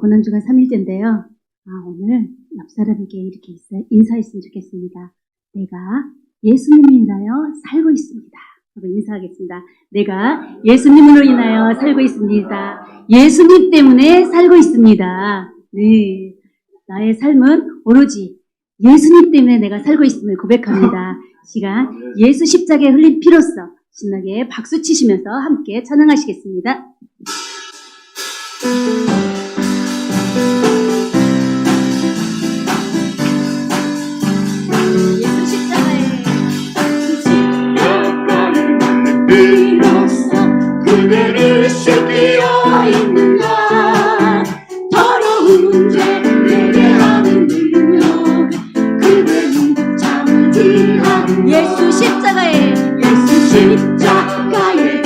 고난주간 3일째인데요. 오늘 옆 사람에게 이렇게 인사했으면 좋겠습니다. 내가 예수님을 인하여 살고 있습니다. 하고 인사하겠습니다. 내가 예수님으로 인하여 살고 있습니다. 예수님 때문에 살고 있습니다. 네, 나의 삶은 오로지 예수님 때문에 내가 살고 있음을 고백합니다. 시간 예수 십자가에 흘린 피로써 신나게 박수 치시면서 함께 찬양하시겠습니다. 예수 십자가에 비로소 그대를 씻기어 있는가. 더러운 죄 내게 하는 능력 그대는 참지 않는 예수 십자가에 십자가에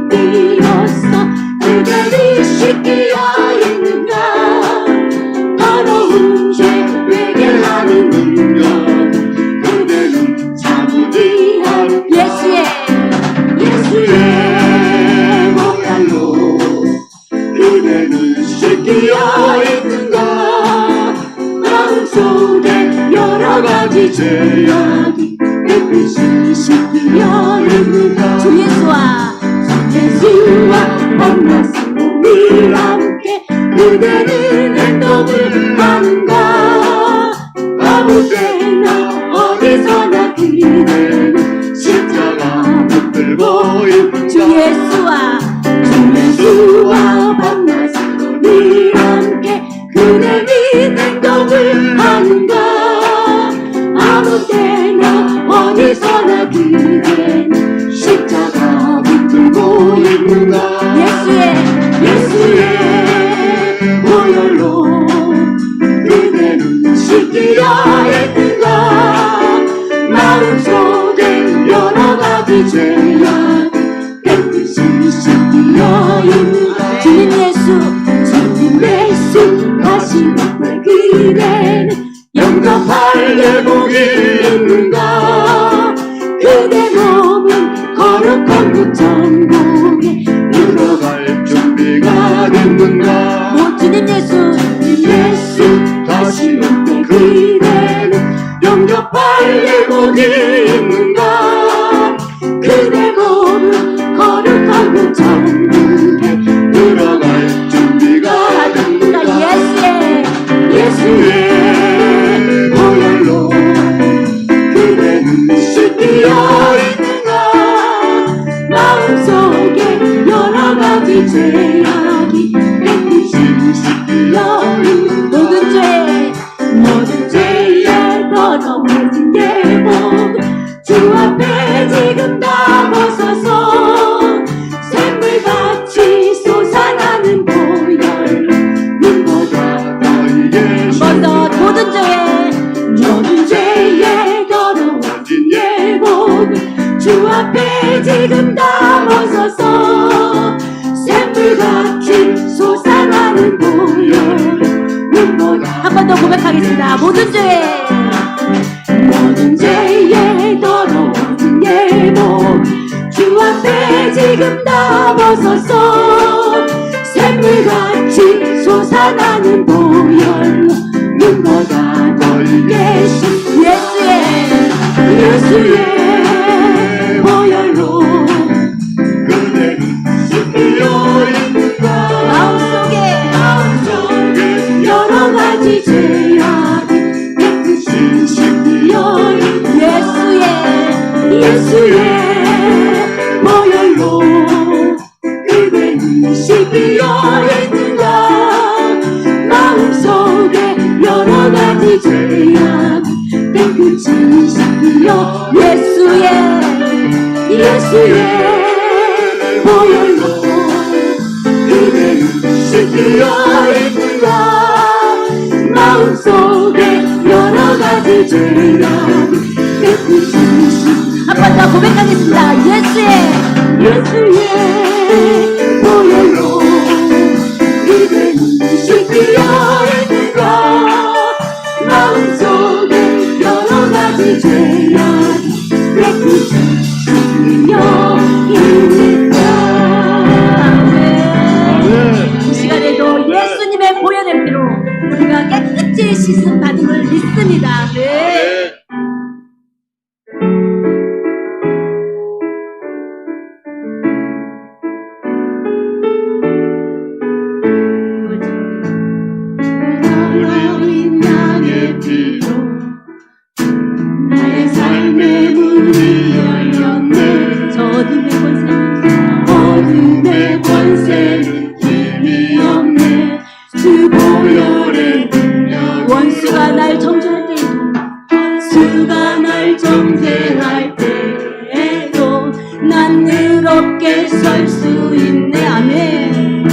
비로소 그대를 씻기어 있는가. 더러운 죄 내게 하는 능력 그대는 참지 않는 예수의 보혈로 그대는 씻기어 있는가. 마음속에 여러가지 죄악이 깨끗이 씻기어 있는가. 주 예수와 만나서 몸이 함께 그대는 행동을 하는가. 아무 때나 어디서나 그대는 십자가 붙들고 있는가. 주 예수와 만나서 몸이 함께 그대는 행동을 하는가. 아무 때나 어디서나 그대는 십자가 붙들고 있는가. 예수의 보혈로 그대는 씻기어 있는가. 마음속에 여러가지 죄악 깨끗이 씻기어 있는가. 주님 예수 다시 내 그대는 영접할 예복이 있는가. 그대 몸은 거룩한 그 천국에 들어갈 준비가 됐는가. 주님 예수 다시 내 그대는 영접할 예복이 있는가. 그대 몸은 거룩한 그 천국에 들어갈 준비가 됐는가. 예수의 보혈로 그대는 씻기어 있는가. 마음속에 여러가지 죄악이 깨끗이 씻기어 있는가. 모든 죄에 더러워진 예복 주 앞에 지금 다 벗어서 샘물같이 솟아나는 보혈 눈보다 너에게 모든 죄에 더러워진 예복 주 앞에 지금 다 벗어서 샘물같이 솟아나는 보혈 눈보다 한 번 더 고백하겠습니다. 모든 죄에 더러워진 예복 주 앞에 지금 다 벗어서 샘물같이 솟아나는 보혈 눈보다 넓게 예수의 보혈로 그대는 씻기어 있는가. 마음속에 여러가지 죄악이 깨끗이 씻기어 있는가. 예수의 보혈로 그대는 씻기어 있는가. 마음속에 여러가지 죄악이 깨끗이 씻기어 예수의 보혈로 그대는 씻기어 있는가. 마음속에 여러가지 죄악이 깨끗이 씻기어. 한 번 더 고백하겠습니다. 예수의 보혈로 그대는 씻기어 있는가. 마음속에 여러가지 죄악이 깨끗이 씻기어 있는가. 이 시간에도 예수님의 보혈의 피로 어린 양의 피로 나의 삶의 문이 열렸네. 저 어둠의 권세는 어둠의 권세는 힘이 없네. 주 보혈의 능력 원수가 날 정죄할 때에도 원수가 날 정죄할 때에도 난 의롭게 설 수 있네. 아멘.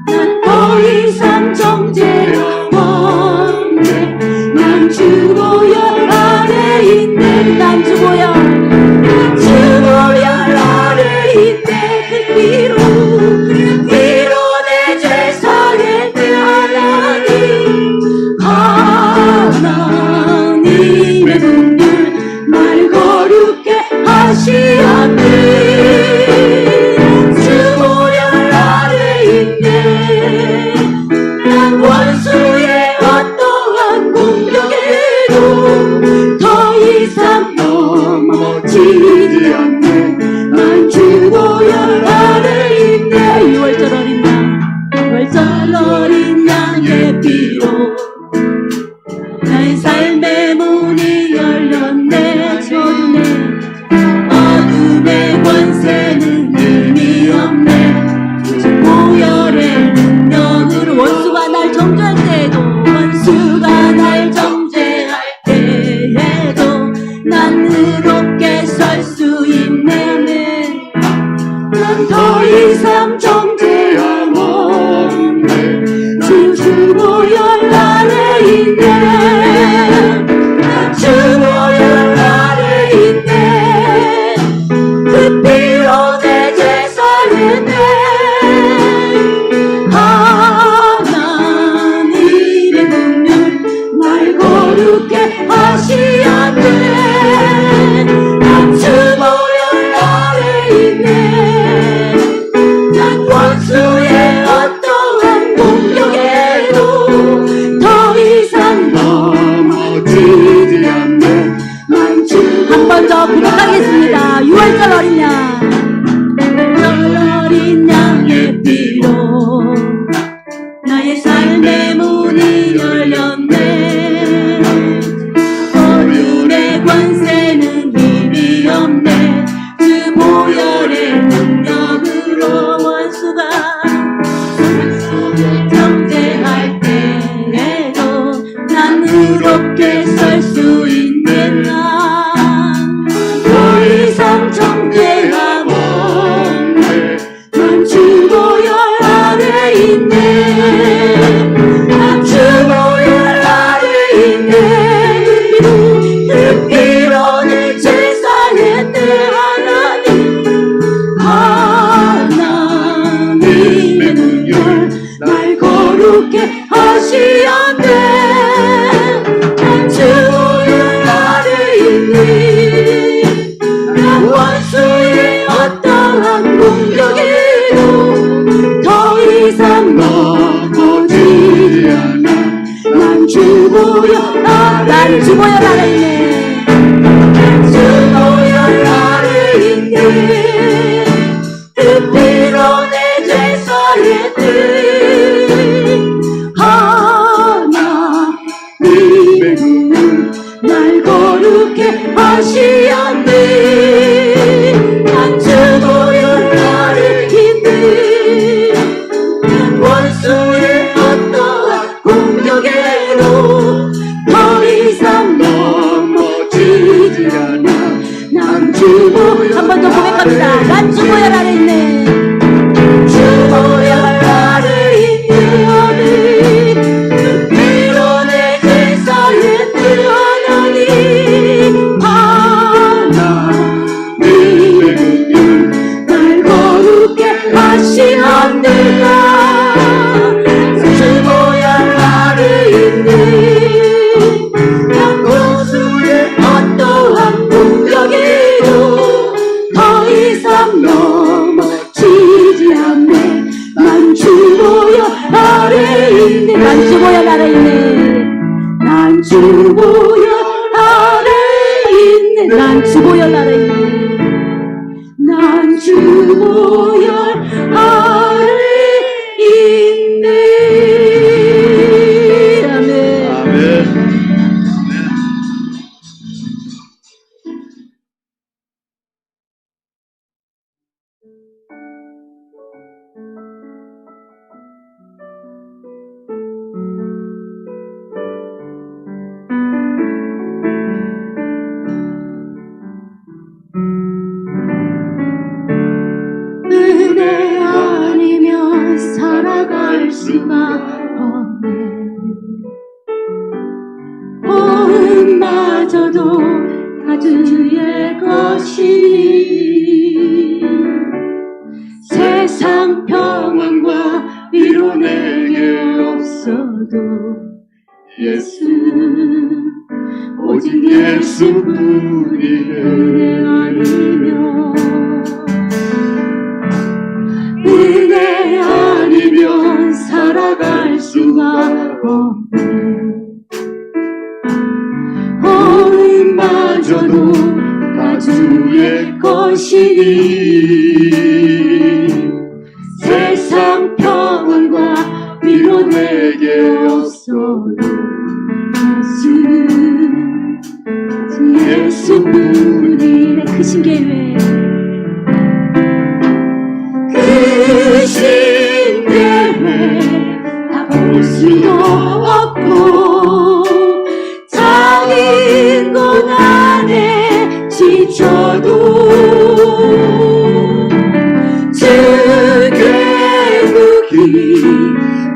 난 더 이상 정죄가 없네. 난 주 보혈 아래 있네. 난 주보여 주 보혈 아래 있네. 그 피로 내 죄 사했네. 하나님의 분들 날 거룩게 하시었네. 주 보혈 아래 있네. 난 원수의 어떠한 공격에도 더 이상 넘어지지 않네. 난 주 보혈 아래 있네. 6월절 어린 양 6월절 어린 양의 피로 나의 삶의 문이 열렸네. 어둠의 권세는 힘이 없네. 주 보혈의 능력으로 원수가 날 정죄할 때에도 원수가 날 정죄할 때에도 난 의롭게 설 수 있네. 난 더 이상 정죄함 없네. 주 보혈 아래 있네. 주 보혈 아래 있네. 그 피로 내 죄 사했네. 하나님의 능력 날 거룩게 하시었네. 난 주 보혈 아래 있네. 난 원수의 어떠한 공격에도 더 이상 넘어지지 않네. 난 주 한 번 더 부탁하겠습니다. 6월절 어린 양 어린 양의 피로 나의 삶의 문이 열렸네. 어둠의 권세는 힘이 없네. 주 보혈의 능력으로 원수가 정죄할 때에도 난 의롭게 설 수 있네. 난 더 이상 정죄함 없네. 난 주 보혈 아래 있네. 난 주 보혈 아래 있네. 그 피로 내 죄 사했네. 하나님의 능력 날 거룩게 하시었네. 난 주 보혈 아래 있네. 난 원수의 어떠한 공격에도 더 이상 넘어지지 않아. 난 주 보혈 아래 난 주보여 아래 있네. 주 보혈 아래 있네. 그 피로 내 죄 사했네. 하나님의 능력 날 거룩게 하시었네. 난 주 보혈 아래 있네. 난 원수의 어떠한 공격에도 더 이상 넘어지지 않아. 난 주 보혈 한 번 더 고백합니다. 난 주보여 아래 있네. 주 보혈 아래 있네. 그 피로 내 죄 사했네. 하나님의 능력 날 거룩게 하시었네. 주 보혈 아래 있네. 난 원수의 어떠한 공격에도 더 이상 넘어지지 않네. 난 주 보혈 아래 있네. 난 주보여 아래 있네. 난 주 보혈 아래 있네. 난 주보여 아래 있네. 난 주 보혈 아래 수가 없네. 호흡마저도 다 주의 것이니 세상 평안과 위로 내게 없어도 예수 오직 예수뿐이 은혜 아니면 은혜 아니면 살아갈 수가 없네. 호흡마저도 다 주의 것이니 세상 평안과 위로 내게 없어도 예수뿐이 크신 계획 크신 계획 다 볼 수도 없고 자기 고난에 지쳐도 주의 무기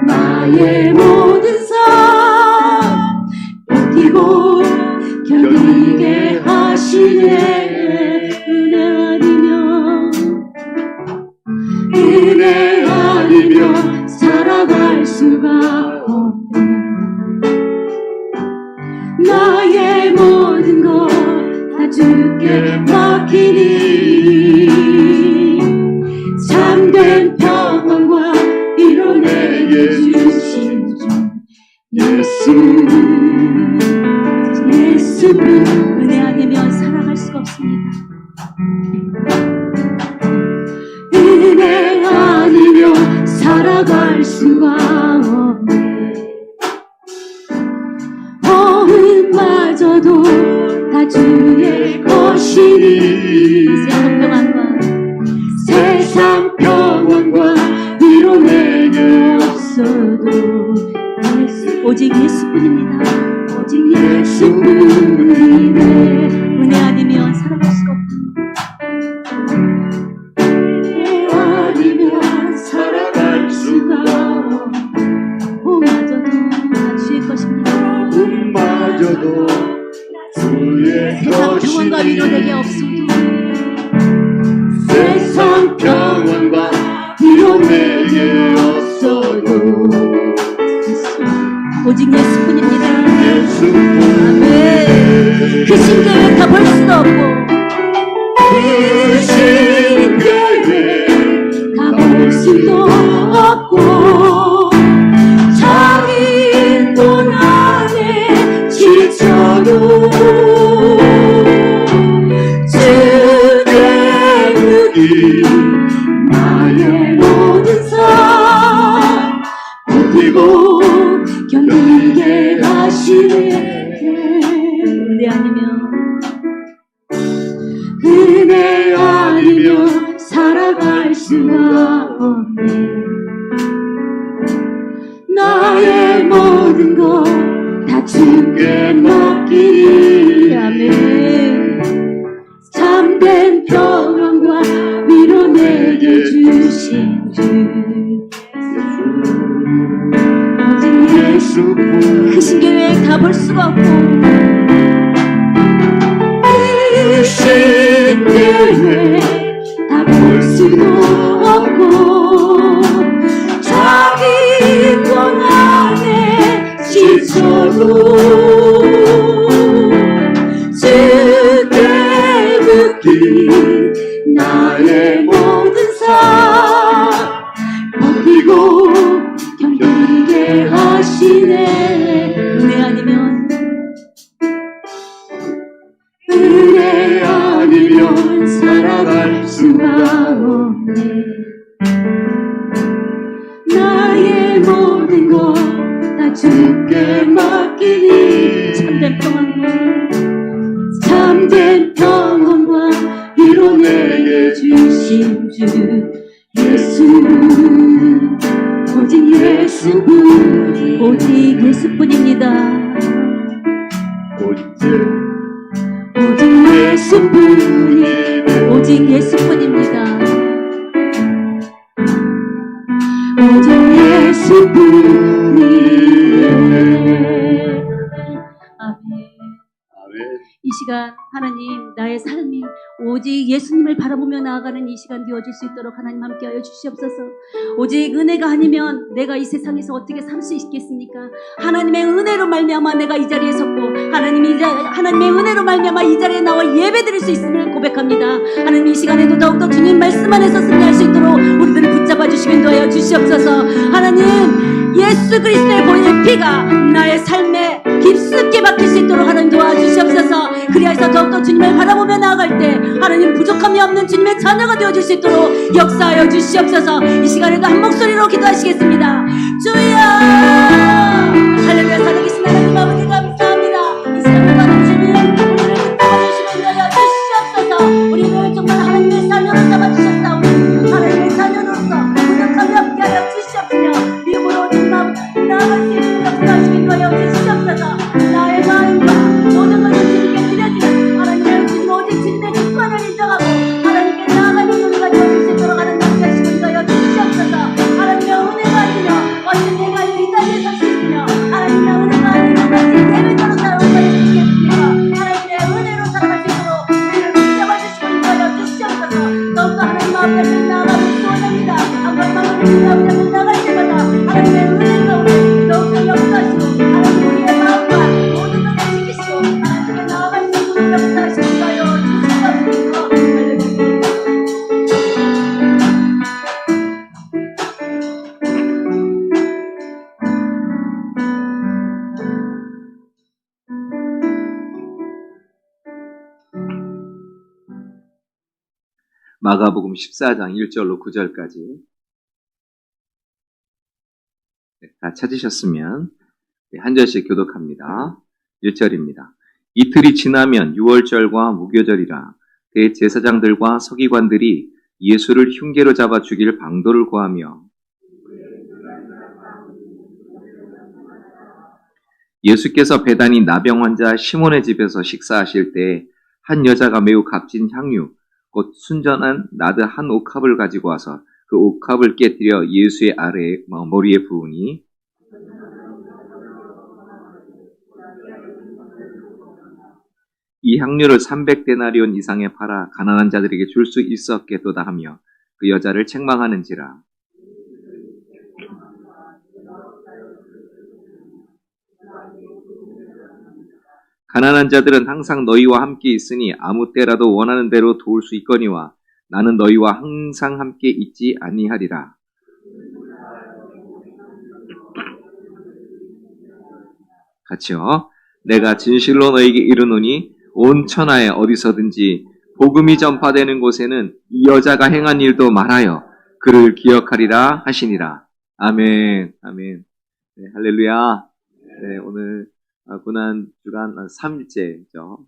나의 모든 삶 버티고 견디게 하시네. 은혜 아니면 살아갈 수가 없네. 나의 모든 것 다 주께 맡기니 참된 평안과 위로 내게 주신 주 예수 은혜 아니면 살아갈 수가 없습니다. 은혜 아니면 살아갈 수가 없네. 호흡마저도 다 주의 것이니 세상 평안과 위로 내게 없어도 오직 예수뿐입니다. 오직 예수뿐이네. 은혜 아니면 살아갈 수가 없다. 은혜 아니면 살아갈 수가 없다. 호흡마저도 다 주의 것입니다. 마저도 주의 세상 평안과 위로 내게 없어도 세상 평안과 위로 내게 없어도 오직 예수뿐입니다. 아멘. 예수뿐 크신 계획 다 볼 수도 없고 크신 계획 다 볼 수도 없고 자기 고난에 지쳐도 주의 무기 나의 모든 삶 버티고 견디게 하시네. 은혜 아니면 은혜 아니면 살아갈 수가 없네. 나의 모든 것 다 주께 맡기니 아멘. 참된 평안과 위로 내게 주신 주 오직 예수뿐 크신 계획 다 볼 수가 없고 크신 계획 다 볼 수도 없고 자기 고난에 지쳐도 주께 묻기 나의 모든 삶 버티고 견디게 하시네. 은혜 아니면 은혜 아니면 살아갈 수가 없네. 나의 모든 것 다 주께 맡기니 참된 평안과 위로 내게 주신 주 예수 오직 예수뿐 오직 예수뿐입니다. 오직 예수뿐이 오직 예수뿐입니다. 오직 싶으네. 아멘. 이 시간 하나님 나의 삶이 오직 예수님을 바라보며 나아가는 이 시간 되어줄 수 있도록 하나님 함께하여 주시옵소서. 오직 은혜가 아니면 내가 이 세상에서 어떻게 살 수 있겠습니까? 하나님의 은혜로 말미암아 내가 이 자리에 섰고 하나님의 은혜로 말미암아 이 자리에 나와 예배드릴 수 있음을 고백합니다. 하나님 이 시간에도 더욱더 주님 말씀 안에서 승리할 수 있도록 우리들을 붙잡아 주시기 인도하여 주시옵소서. 하나님 예수 그리스도의 보혈 피가 나의 삶에 깊숙이 박힐 수 있도록 하나님 도와주시옵소서. 그리하여서 더욱더 주님을 바라보며 나아갈 때 하나님 부족함이 없는 주님의 자녀가 되어줄 수 있도록 역사하여 주시옵소서. 이 시간에도 한 목소리로 기도하시겠습니다. 주여 할렐루야. 살아계신 하나님 아버지 감사합니다. 이 시간에도 하나님 우리를 붙잡아주시고 인도하여 주시옵소서. 우리를 정말 하나님의 자녀로 잡아주셨사오니 하나님의 자녀로서 부족함이 없게 하여 주시옵시며 미국으로 주님 아버지 나아갈 수 있는 역사하시고 인도하여 주시옵소서. 나의 마음과 모든 것을 주님께 드려지는 하나님의 주님 오직 주님의 주권을 인정하고 하나님께 나아가는 우리가 되어줄 수 있도록 하나님 하시고 인도하여 주시옵소서. 하나님의 은혜가 아니며 어떤 내가 이 자리에 설 수 있으며 하나님의 은혜가 아니며 같이 예배자로 살아오게 해주시겠습니까? 하나님의 은혜로 살아갈 수 있도록 우리를 붙잡아주시고 인도하여 주시옵소서. 더욱더 하나님 앞에 나아가는 소원합니다. 한 번만 우리 앞에 나갈 때마다 하나님의 은혜 가운데 더욱더 역사하시고 하나님 우리의 마음과 모든 것을 지키시고 하나님께 나아갈 수 있도록 역사하시고 인도하여 주시옵소서. 할렐루야. 마가복음 14장 1절로 9절까지 다 찾으셨으면 한 절씩 교독합니다. 1절입니다. 이틀이 지나면 유월절과 무교절이라 대제사장들과 서기관들이 예수를 흉계로 잡아 죽일 방도를 구하며 예수께서 베다니 나병 환자 시몬의 집에서 식사하실 때 한 여자가 매우 값진 향유 곧 순전한 나드 한 옥합을 가지고 와서 그 옥합을 깨뜨려 예수의 머리에 부으니 이 향유를 300데나리온 이상에 팔아 가난한 자들에게 줄 수 있었겠도다 하며 그 여자를 책망하는지라. 가난한 자들은 항상 너희와 함께 있으니 아무 때라도 원하는 대로 도울 수 있거니와 나는 너희와 항상 함께 있지 아니하리라. 같이요. 내가 진실로 너희에게 이르노니 온 천하에 어디서든지 복음이 전파되는 곳에는 이 여자가 행한 일도 말하여 그를 기억하리라 하시니라. 아멘. 아멘. 네, 할렐루야. 네, 오늘 고난 주간 3일째죠.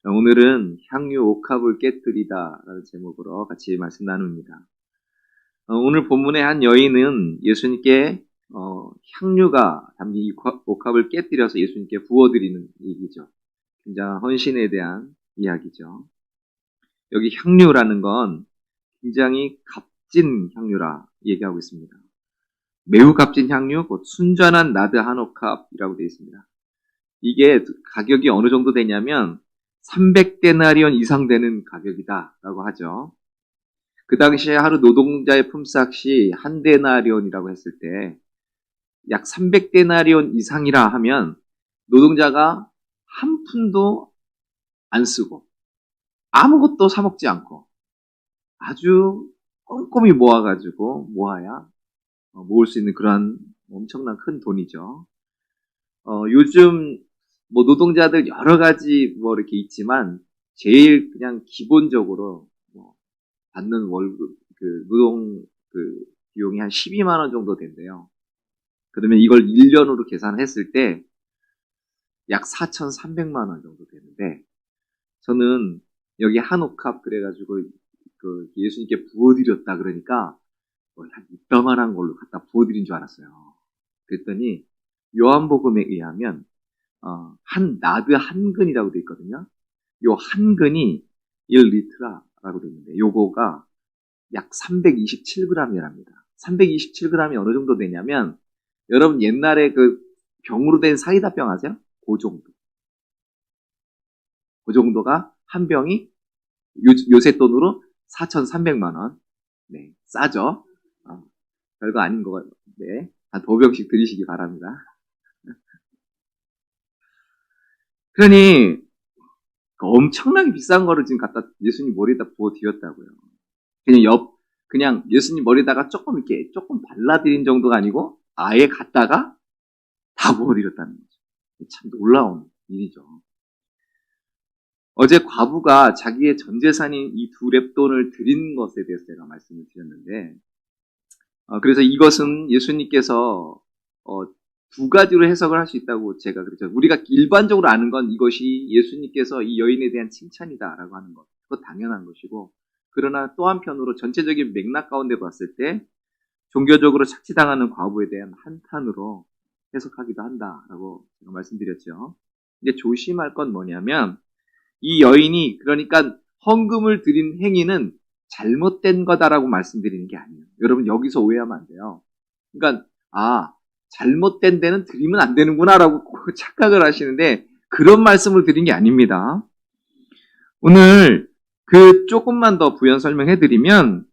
오늘은 향유 옥합을 깨뜨리다 라는 제목으로 같이 말씀 나눕니다. 오늘 본문의 한 여인은 예수님께 향유가 담긴 이 옥합을 깨뜨려서 예수님께 부어드리는 얘기죠. 굉장한 헌신에 대한 이야기죠. 여기 향유라는 건 굉장히 값진 향유라 얘기하고 있습니다. 매우 값진 향유, 곧 순전한 나드 한 옥합이라고 되어 있습니다. 이게 가격이 어느 정도 되냐면 300데나리온 이상 되는 가격이다라고 하죠. 그 당시에 하루 노동자의 품삯이 한 데나리온이라고 했을 때 약 300데나리온 이상이라 하면 노동자가 한 푼도 안 쓰고 아무것도 사 먹지 않고 아주 꼼꼼히 모아야 모을 수 있는 그런 엄청난 큰 돈이죠. 요즘 노동자들 여러 가지 이렇게 있지만 제일 그냥 기본적으로 받는 월급 노동 비용이 한 12만 원 정도 된대요. 그러면 이걸 1년으로 계산했을 때 약 4,300만 원 정도 되는데 저는 여기 한 옥합 그래가지고 예수님께 부어드렸다 그러니까 한 이따만한 걸로 갖다 부어드린 줄 알았어요. 그랬더니 요한복음에 의하면 한 나드 한 근이라고 되어 있거든요. 요 한 근이 1리트라고 되어 있는데 요거가 약 327g이랍니다. 327g이 어느 정도 되냐면 여러분 옛날에 그 병으로 된 사이다병 아세요? 그 정도. 그 정도가 한 병이 요새 돈으로 4,300만 원. 네, 싸죠? 별거 아닌 거 같은데 한 5병씩 드리시기 바랍니다. 그러니 엄청나게 비싼 거를 지금 갖다 예수님 머리에다 부어 드렸다고요. 그냥 예수님 머리에다가 조금 발라드린 정도가 아니고 아예 갖다가 다 부어 드렸다는 거죠. 참 놀라운 일이죠. 어제 과부가 자기의 전 재산인 이 2렙돈을 드린 것에 대해서 제가 말씀을 드렸는데, 그래서 이것은 예수님께서 두 가지로 해석을 할 수 있다고 제가 그랬죠. 우리가 일반적으로 아는 건 이것이 예수님께서 이 여인에 대한 칭찬이다라고 하는 것. 그거 당연한 것이고, 그러나 또 한편으로 전체적인 맥락 가운데 봤을 때 종교적으로 착취당하는 과부에 대한 한탄으로 해석하기도 한다라고 제가 말씀드렸죠. 이제 조심할 건 뭐냐면 이 여인이 그러니까 헌금을 드린 행위는 잘못된 거다라고 말씀드리는 게 아니에요. 여러분 여기서 오해하면 안 돼요. 그러니까 잘못된 데는 드리면 안 되는구나라고 착각을 하시는데 그런 말씀을 드린 게 아닙니다. 오늘 그 조금만 더 부연 설명해 드리면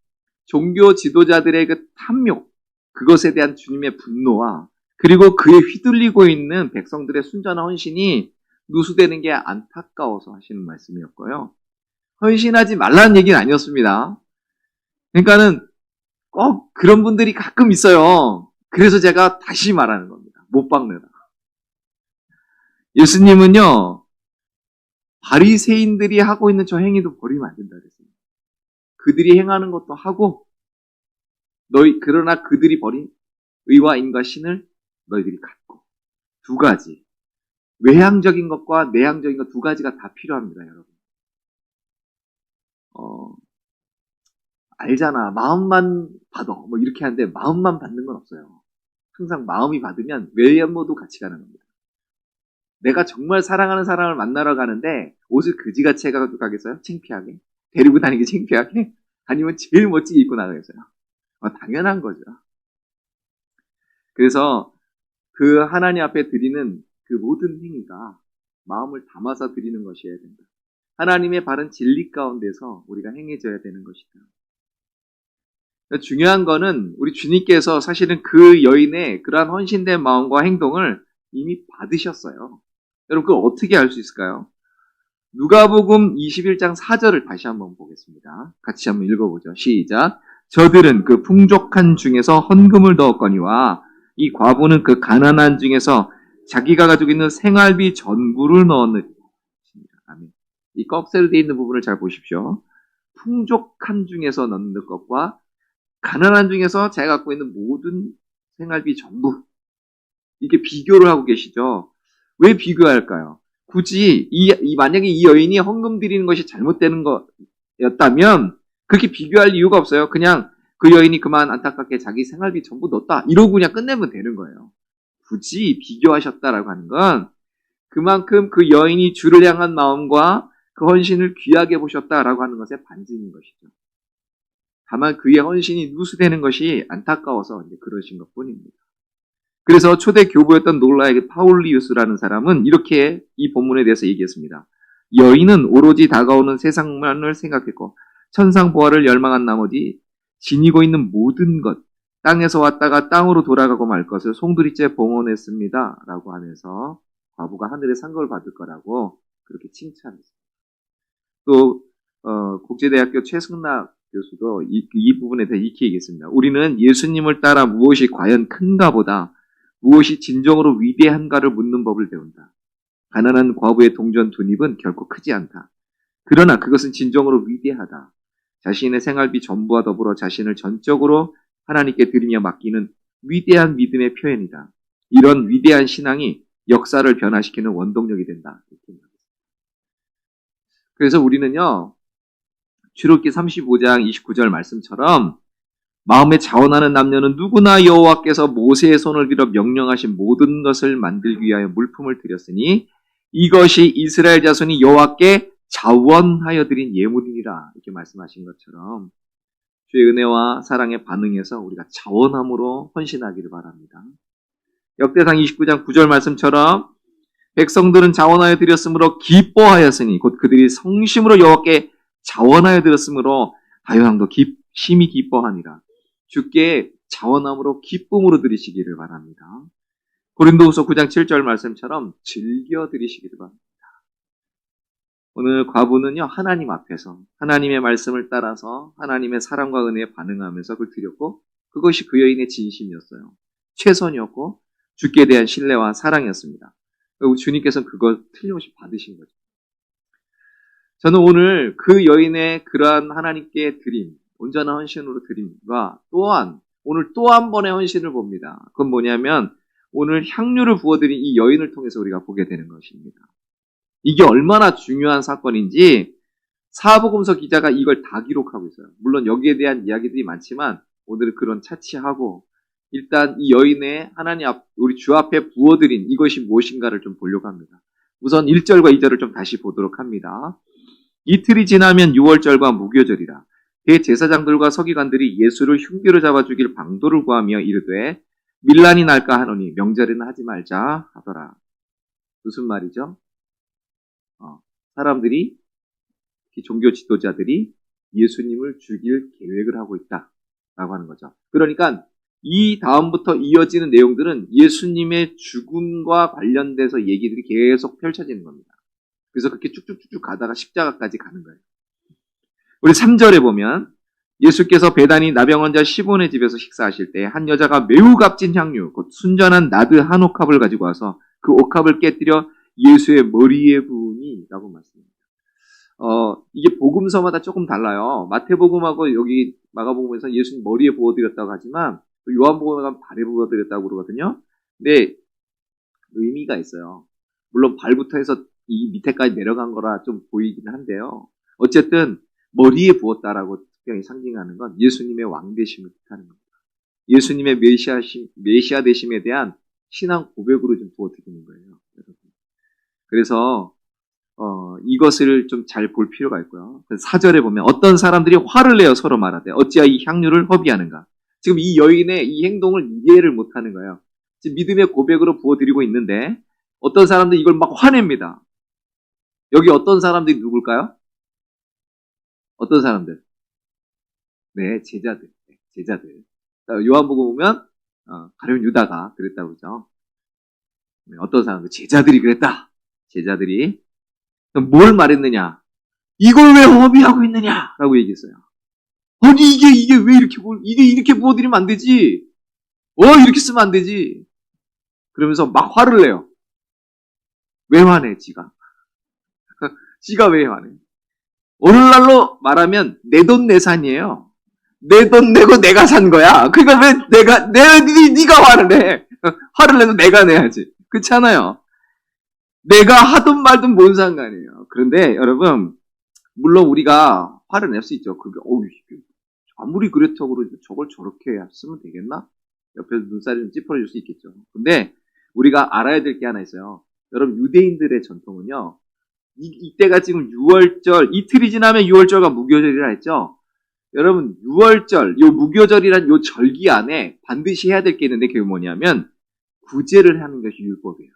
종교 지도자들의 그 탐욕, 그것에 대한 주님의 분노와 그리고 그에 휘둘리고 있는 백성들의 순전한 헌신이 누수되는 게 안타까워서 하시는 말씀이었고요. 헌신하지 말라는 얘기는 아니었습니다. 그러니까는 꼭 그런 분들이 가끔 있어요. 그래서 제가 다시 말하는 겁니다. 못 박느라. 예수님은요, 바리새인들이 하고 있는 저 행위도 버리면 안 된다 그랬어요. 그들이 행하는 것도 하고, 그러나 그들이 버린 의와 인과 신을 너희들이 갖고. 두 가지. 외향적인 것과 내향적인 것 두 가지가 다 필요합니다, 여러분. 알잖아. 마음만 받아. 뭐 이렇게 하는데 마음만 받는 건 없어요. 항상 마음이 받으면 외모도 같이 가는 겁니다. 내가 정말 사랑하는 사람을 만나러 가는데 옷을 그지같이 해가지고 가겠어요? 창피하게? 데리고 다니기 창피하게? 아니면 제일 멋지게 입고 나가겠어요? 당연한 거죠. 그래서 그 하나님 앞에 드리는 그 모든 행위가 마음을 담아서 드리는 것이어야 된다. 하나님의 바른 진리 가운데서 우리가 행해져야 되는 것이다. 중요한 거는 우리 주님께서 사실은 그 여인의 그러한 헌신된 마음과 행동을 이미 받으셨어요. 여러분 그걸 어떻게 알 수 있을까요? 누가복음 21장 4절을 다시 한번 보겠습니다. 같이 한번 읽어보죠. 시작. 저들은 그 풍족한 중에서 헌금을 넣었거니와 이 과부는 그 가난한 중에서 자기가 가지고 있는 생활비 전부를 넣었느니라. 아멘. 이 꺽쇠로 되어 있는 부분을 잘 보십시오. 풍족한 중에서 넣는 것과 가난한 중에서 자기가 갖고 있는 모든 생활비 전부. 이렇게 비교를 하고 계시죠. 왜 비교할까요? 굳이 만약에 이 여인이 헌금 드리는 것이 잘못되는 거였다면 그렇게 비교할 이유가 없어요. 그냥 그 여인이 그만 안타깝게 자기 생활비 전부 넣었다. 이러고 그냥 끝내면 되는 거예요. 굳이 비교하셨다라고 하는 건 그만큼 그 여인이 주를 향한 마음과 그 헌신을 귀하게 보셨다라고 하는 것의 반증인 것이죠. 다만 그의 헌신이 누수되는 것이 안타까워서 이제 그러신 것뿐입니다. 그래서 초대 교부였던 놀라의 파울리우스라는 사람은 이렇게 이 본문에 대해서 얘기했습니다. 여인은 오로지 다가오는 세상만을 생각했고 천상보화를 열망한 나머지 지니고 있는 모든 것, 땅에서 왔다가 땅으로 돌아가고 말 것을 송두리째 봉헌했습니다. 라고 하면서 과부가 하늘의 상급을 받을 거라고 그렇게 칭찬했습니다. 또 국제대학교 최승락 교수도 이 부분에 대해 이렇게 얘기했습니다. 우리는 예수님을 따라 무엇이 과연 큰가 보다 무엇이 진정으로 위대한가를 묻는 법을 배운다. 가난한 과부의 동전 두 입은 결코 크지 않다. 그러나 그것은 진정으로 위대하다. 자신의 생활비 전부와 더불어 자신을 전적으로 하나님께 드리며 맡기는 위대한 믿음의 표현이다. 이런 위대한 신앙이 역사를 변화시키는 원동력이 된다. 그래서 우리는요. 출애굽기 35장 29절 말씀처럼 마음에 자원하는 남녀는 누구나 여호와께서 모세의 손을 빌어 명령하신 모든 것을 만들기 위하여 물품을 드렸으니 이것이 이스라엘 자손이 여호와께 자원하여 드린 예물이니라 이렇게 말씀하신 것처럼 주의 은혜와 사랑에 반응해서 우리가 자원함으로 헌신하기를 바랍니다. 역대상 29장 9절 말씀처럼 백성들은 자원하여 드렸으므로 기뻐하였으니 곧 그들이 성심으로 여호와께 자원하여 드렸으므로 다윗왕도 심히 기뻐하니라. 주께 자원함으로 기쁨으로 드리시기를 바랍니다. 고린도후서 9장 7절 말씀처럼 즐겨 드리시기를 바랍니다. 오늘 과부는요, 하나님 앞에서 하나님의 말씀을 따라서 하나님의 사랑과 은혜에 반응하면서 그걸 드렸고, 그것이 그 여인의 진심이었어요. 최선이었고 주께 대한 신뢰와 사랑이었습니다. 그리고 주님께서는 그걸 틀림없이 받으신 거죠. 저는 오늘 그 여인의 그러한 하나님께 드림, 온전한 헌신으로 드림과 또한 오늘 또 한 번의 헌신을 봅니다. 그건 뭐냐면 오늘 향유를 부어드린 이 여인을 통해서 우리가 보게 되는 것입니다. 이게 얼마나 중요한 사건인지 사복음서 기자가 이걸 다 기록하고 있어요. 물론 여기에 대한 이야기들이 많지만 오늘은 그런 차치하고 일단 이 여인의 하나님 앞, 우리 주 앞에 부어드린 이것이 무엇인가를 좀 보려고 합니다. 우선 1절과 2절을 좀 다시 보도록 합니다. 이틀이 지나면 유월절과 무교절이라. 대제사장들과 서기관들이 예수를 흉기로 잡아주길 방도를 구하며 이르되 밀란이 날까 하노니 명절에는 하지 말자 하더라. 무슨 말이죠? 사람들이, 종교 지도자들이 예수님을 죽일 계획을 하고 있다라고 하는 거죠. 그러니까 이 다음부터 이어지는 내용들은 예수님의 죽음과 관련돼서 얘기들이 계속 펼쳐지는 겁니다. 그래서 그렇게 쭉쭉쭉 가다가 십자가까지 가는 거예요. 우리 3절에 보면 예수께서 베다니 나병 환자 시몬의 집에서 식사하실 때 한 여자가 매우 값진 향유, 곧 순전한 나드 한 옥합을 가지고 와서 그 옥합을 깨뜨려 예수의 머리에 부으니 라고 말씀합니다. 이게 복음서마다 조금 달라요. 마태복음하고 여기 마가복음에서 예수님 머리에 부어드렸다고 하지만 요한복음에 가면 발에 부어드렸다고 그러거든요. 근데 의미가 있어요. 물론 발부터 해서 이 밑에까지 내려간 거라 좀 보이긴 한데요. 어쨌든 머리에 부었다라고 특별히 상징하는 건 예수님의 왕되심을 뜻하는 겁니다. 예수님의 메시아 되심에 대한 신앙 고백으로 좀 부어드리는 거예요. 그래서 이것을 좀 잘 볼 필요가 있고요. 4절에 보면 어떤 사람들이 화를 내어 서로 말하되 어찌하여 이 향유를 허비하는가. 지금 이 여인의 이 행동을 이해를 못하는 거예요. 지금 믿음의 고백으로 부어드리고 있는데 어떤 사람들이 이걸 막 화냅니다. 여기 어떤 사람들이 누굴까요? 어떤 사람들? 네, 제자들. 요한복음 보면 가룟 유다가 그랬다고 그러죠. 네, 어떤 사람들? 제자들이 그랬다. 제자들이 뭘 말했느냐? 이걸 왜 허비하고 있느냐라고 얘기했어요. 아니 이게 왜 이렇게 부어드리면 안 되지? 이렇게 쓰면 안 되지? 그러면서 막 화를 내요. 왜 화내 지가? 지가 왜 화내? 오늘날로 말하면 내 돈 내산이에요. 내 돈 내고 내가 산 거야. 그러니까 왜 네가 화를 내? 화를 내도 내가 내야지. 그렇잖아요. 내가 하든 말든 뭔 상관이에요. 그런데 여러분, 물론 우리가 화를 낼 수 있죠. 그게 아무리 그렇다고 그러지 저걸 저렇게 쓰면 되겠나? 옆에서 눈살이 좀 찌푸려질 수 있겠죠. 근데 우리가 알아야 될 게 하나 있어요. 여러분, 유대인들의 전통은요. 이때가 지금 6월절, 이틀이 지나면 6월절과 무교절이라 했죠. 여러분, 6월절, 요 무교절이란 요 절기 안에 반드시 해야 될 게 있는데 그게 뭐냐면 구제를 하는 것이 율법이에요.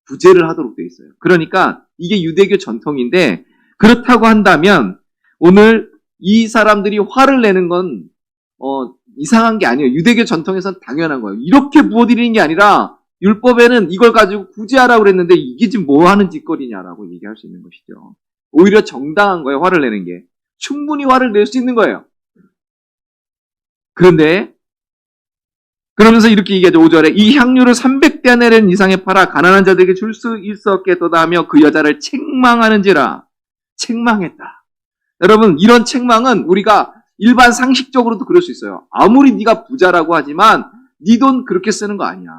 구제를 하도록 돼 있어요. 그러니까 이게 유대교 전통인데 그렇다고 한다면 오늘 이 사람들이 화를 내는 건 이상한 게 아니에요. 유대교 전통에서는 당연한 거예요. 이렇게 부어드리는 게 아니라 율법에는 이걸 가지고 구제하라고 그랬는데 이게 지금 뭐 하는 짓거리냐라고 얘기할 수 있는 것이죠. 오히려 정당한 거예요. 화를 내는 게. 충분히 화를 낼 수 있는 거예요. 그런데 그러면서 이렇게 얘기하죠. 5절에 이 향유를 300데나리온 이상에 팔아 가난한 자들에게 줄 수 있었겠도다 하며 그 여자를 책망하는지라. 책망했다. 여러분, 이런 책망은 우리가 일반 상식적으로도 그럴 수 있어요. 아무리 네가 부자라고 하지만 네 돈 그렇게 쓰는 거 아니야.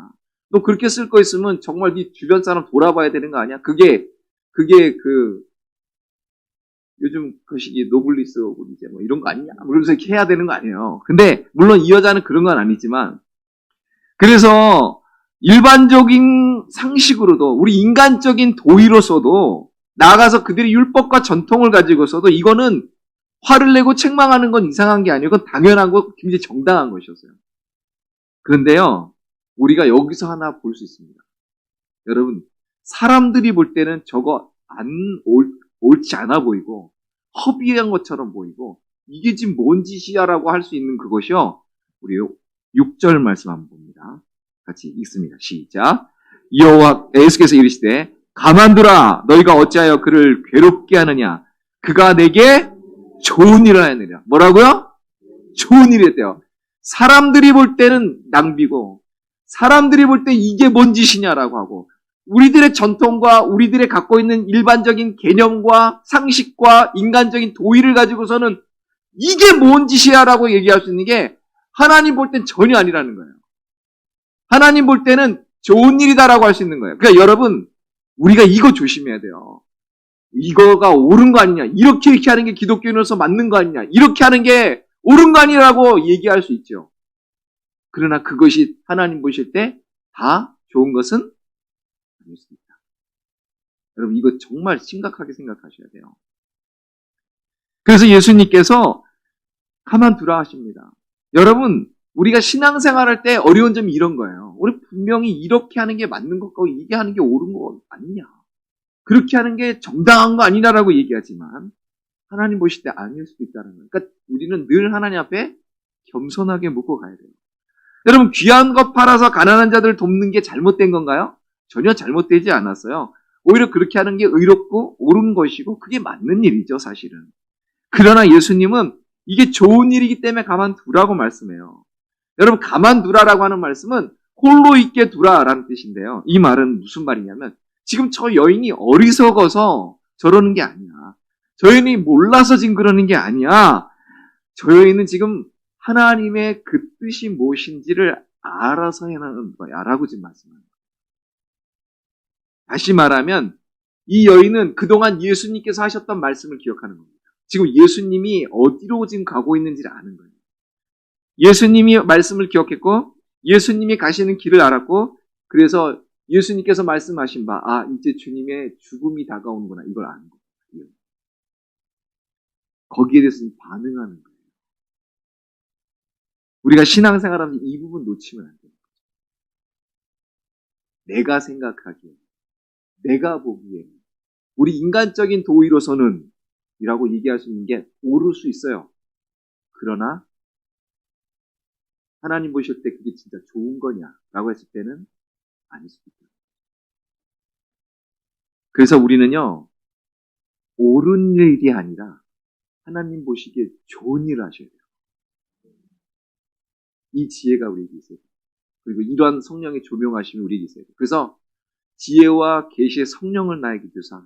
너 그렇게 쓸 거 있으면 정말 네 주변 사람 돌아봐야 되는 거 아니야? 그게 요즘 그 시기 노블리스 오블리제 뭐 이런 거 아니냐? 그러면서 이렇게 해야 되는 거 아니에요. 근데 물론 이 여자는 그런 건 아니지만 그래서 일반적인 상식으로도 우리 인간적인 도의로서도 나아가서 그들의 율법과 전통을 가지고서도 이거는 화를 내고 책망하는 건 이상한 게 아니고 그건 당연한 거, 굉장히 정당한 것이었어요. 그런데요, 우리가 여기서 하나 볼 수 있습니다. 여러분, 사람들이 볼 때는 저거 옳지 않아 보이고 허비한 것처럼 보이고 이게 지금 뭔 짓이야라고 할 수 있는 그것이요. 우리 6절 말씀 한번 봅니다. 같이 읽습니다. 시작. 여호와 예수께서 이르시되 가만두라 너희가 어찌하여 그를 괴롭게 하느냐 그가 내게 좋은 일을 하느니라. 뭐라고요? 좋은 일이 했대요. 사람들이 볼 때는 낭비고 사람들이 볼 때 이게 뭔 짓이냐라고 하고 우리들의 전통과 우리들의 갖고 있는 일반적인 개념과 상식과 인간적인 도의를 가지고서는 이게 뭔 짓이야라고 얘기할 수 있는 게 하나님 볼 땐 전혀 아니라는 거예요. 하나님 볼 때는 좋은 일이다라고 할 수 있는 거예요. 그러니까 여러분 우리가 이거 조심해야 돼요. 이거가 옳은 거 아니냐, 이렇게 하는 게 기독교인으로서 맞는 거 아니냐, 이렇게 하는 게 옳은 거 아니라고 얘기할 수 있죠. 그러나 그것이 하나님 보실 때 다 좋은 것은 아닙니다. 여러분 이거 정말 심각하게 생각하셔야 돼요. 그래서 예수님께서 가만두라 하십니다. 여러분 우리가 신앙생활할 때 어려운 점이 이런 거예요. 우리 분명히 이렇게 하는 게 맞는 것 같고 이게 하는 게 옳은 거 아니냐, 그렇게 하는 게 정당한 거 아니냐라고 얘기하지만 하나님 보실 때 아닐 수도 있다는 거예요. 그러니까 우리는 늘 하나님 앞에 겸손하게 묻고 가야 돼요. 여러분 귀한 것 팔아서 가난한 자들 돕는 게 잘못된 건가요? 전혀 잘못되지 않았어요. 오히려 그렇게 하는 게 의롭고 옳은 것이고 그게 맞는 일이죠, 사실은. 그러나 예수님은 이게 좋은 일이기 때문에 가만두라고 말씀해요. 여러분 가만두라라고 하는 말씀은 홀로 있게 두라라는 뜻인데요. 이 말은 무슨 말이냐면 지금 저 여인이 어리석어서 저러는 게 아니야. 저 여인이 몰라서 지금 그러는 게 아니야. 저 여인은 지금 하나님의 그 뜻이 무엇인지를 알아서 해나가는 거야 라고 지금 말씀합니다. 다시 말하면 이 여인은 그동안 예수님께서 하셨던 말씀을 기억하는 겁니다. 지금 예수님이 어디로 지금 가고 있는지를 아는 거예요. 예수님이 말씀을 기억했고 예수님이 가시는 길을 알았고 그래서 예수님께서 말씀하신 바 이제 주님의 죽음이 다가오는구나 이걸 아는 거예요. 거기에 대해서 반응하는 거예요. 우리가 신앙생활하면서 이 부분 놓치면 안 돼요. 내가 생각하기에 내가 보기에 우리 인간적인 도의로서는 이라고 얘기할 수 있는 게 옳을 수 있어요. 그러나 하나님 보실 때 그게 진짜 좋은 거냐라고 했을 때는 아닐 수도 있다. 그래서 우리는요 옳은 일이 아니라 하나님 보시기에 좋은 일을 하셔야 돼요. 이 지혜가 우리에게 있어야 돼요. 그리고 이러한 성령의 조명하심이 우리에게 있어야 돼요. 그래서 지혜와 계시의 성령을 나에게 주사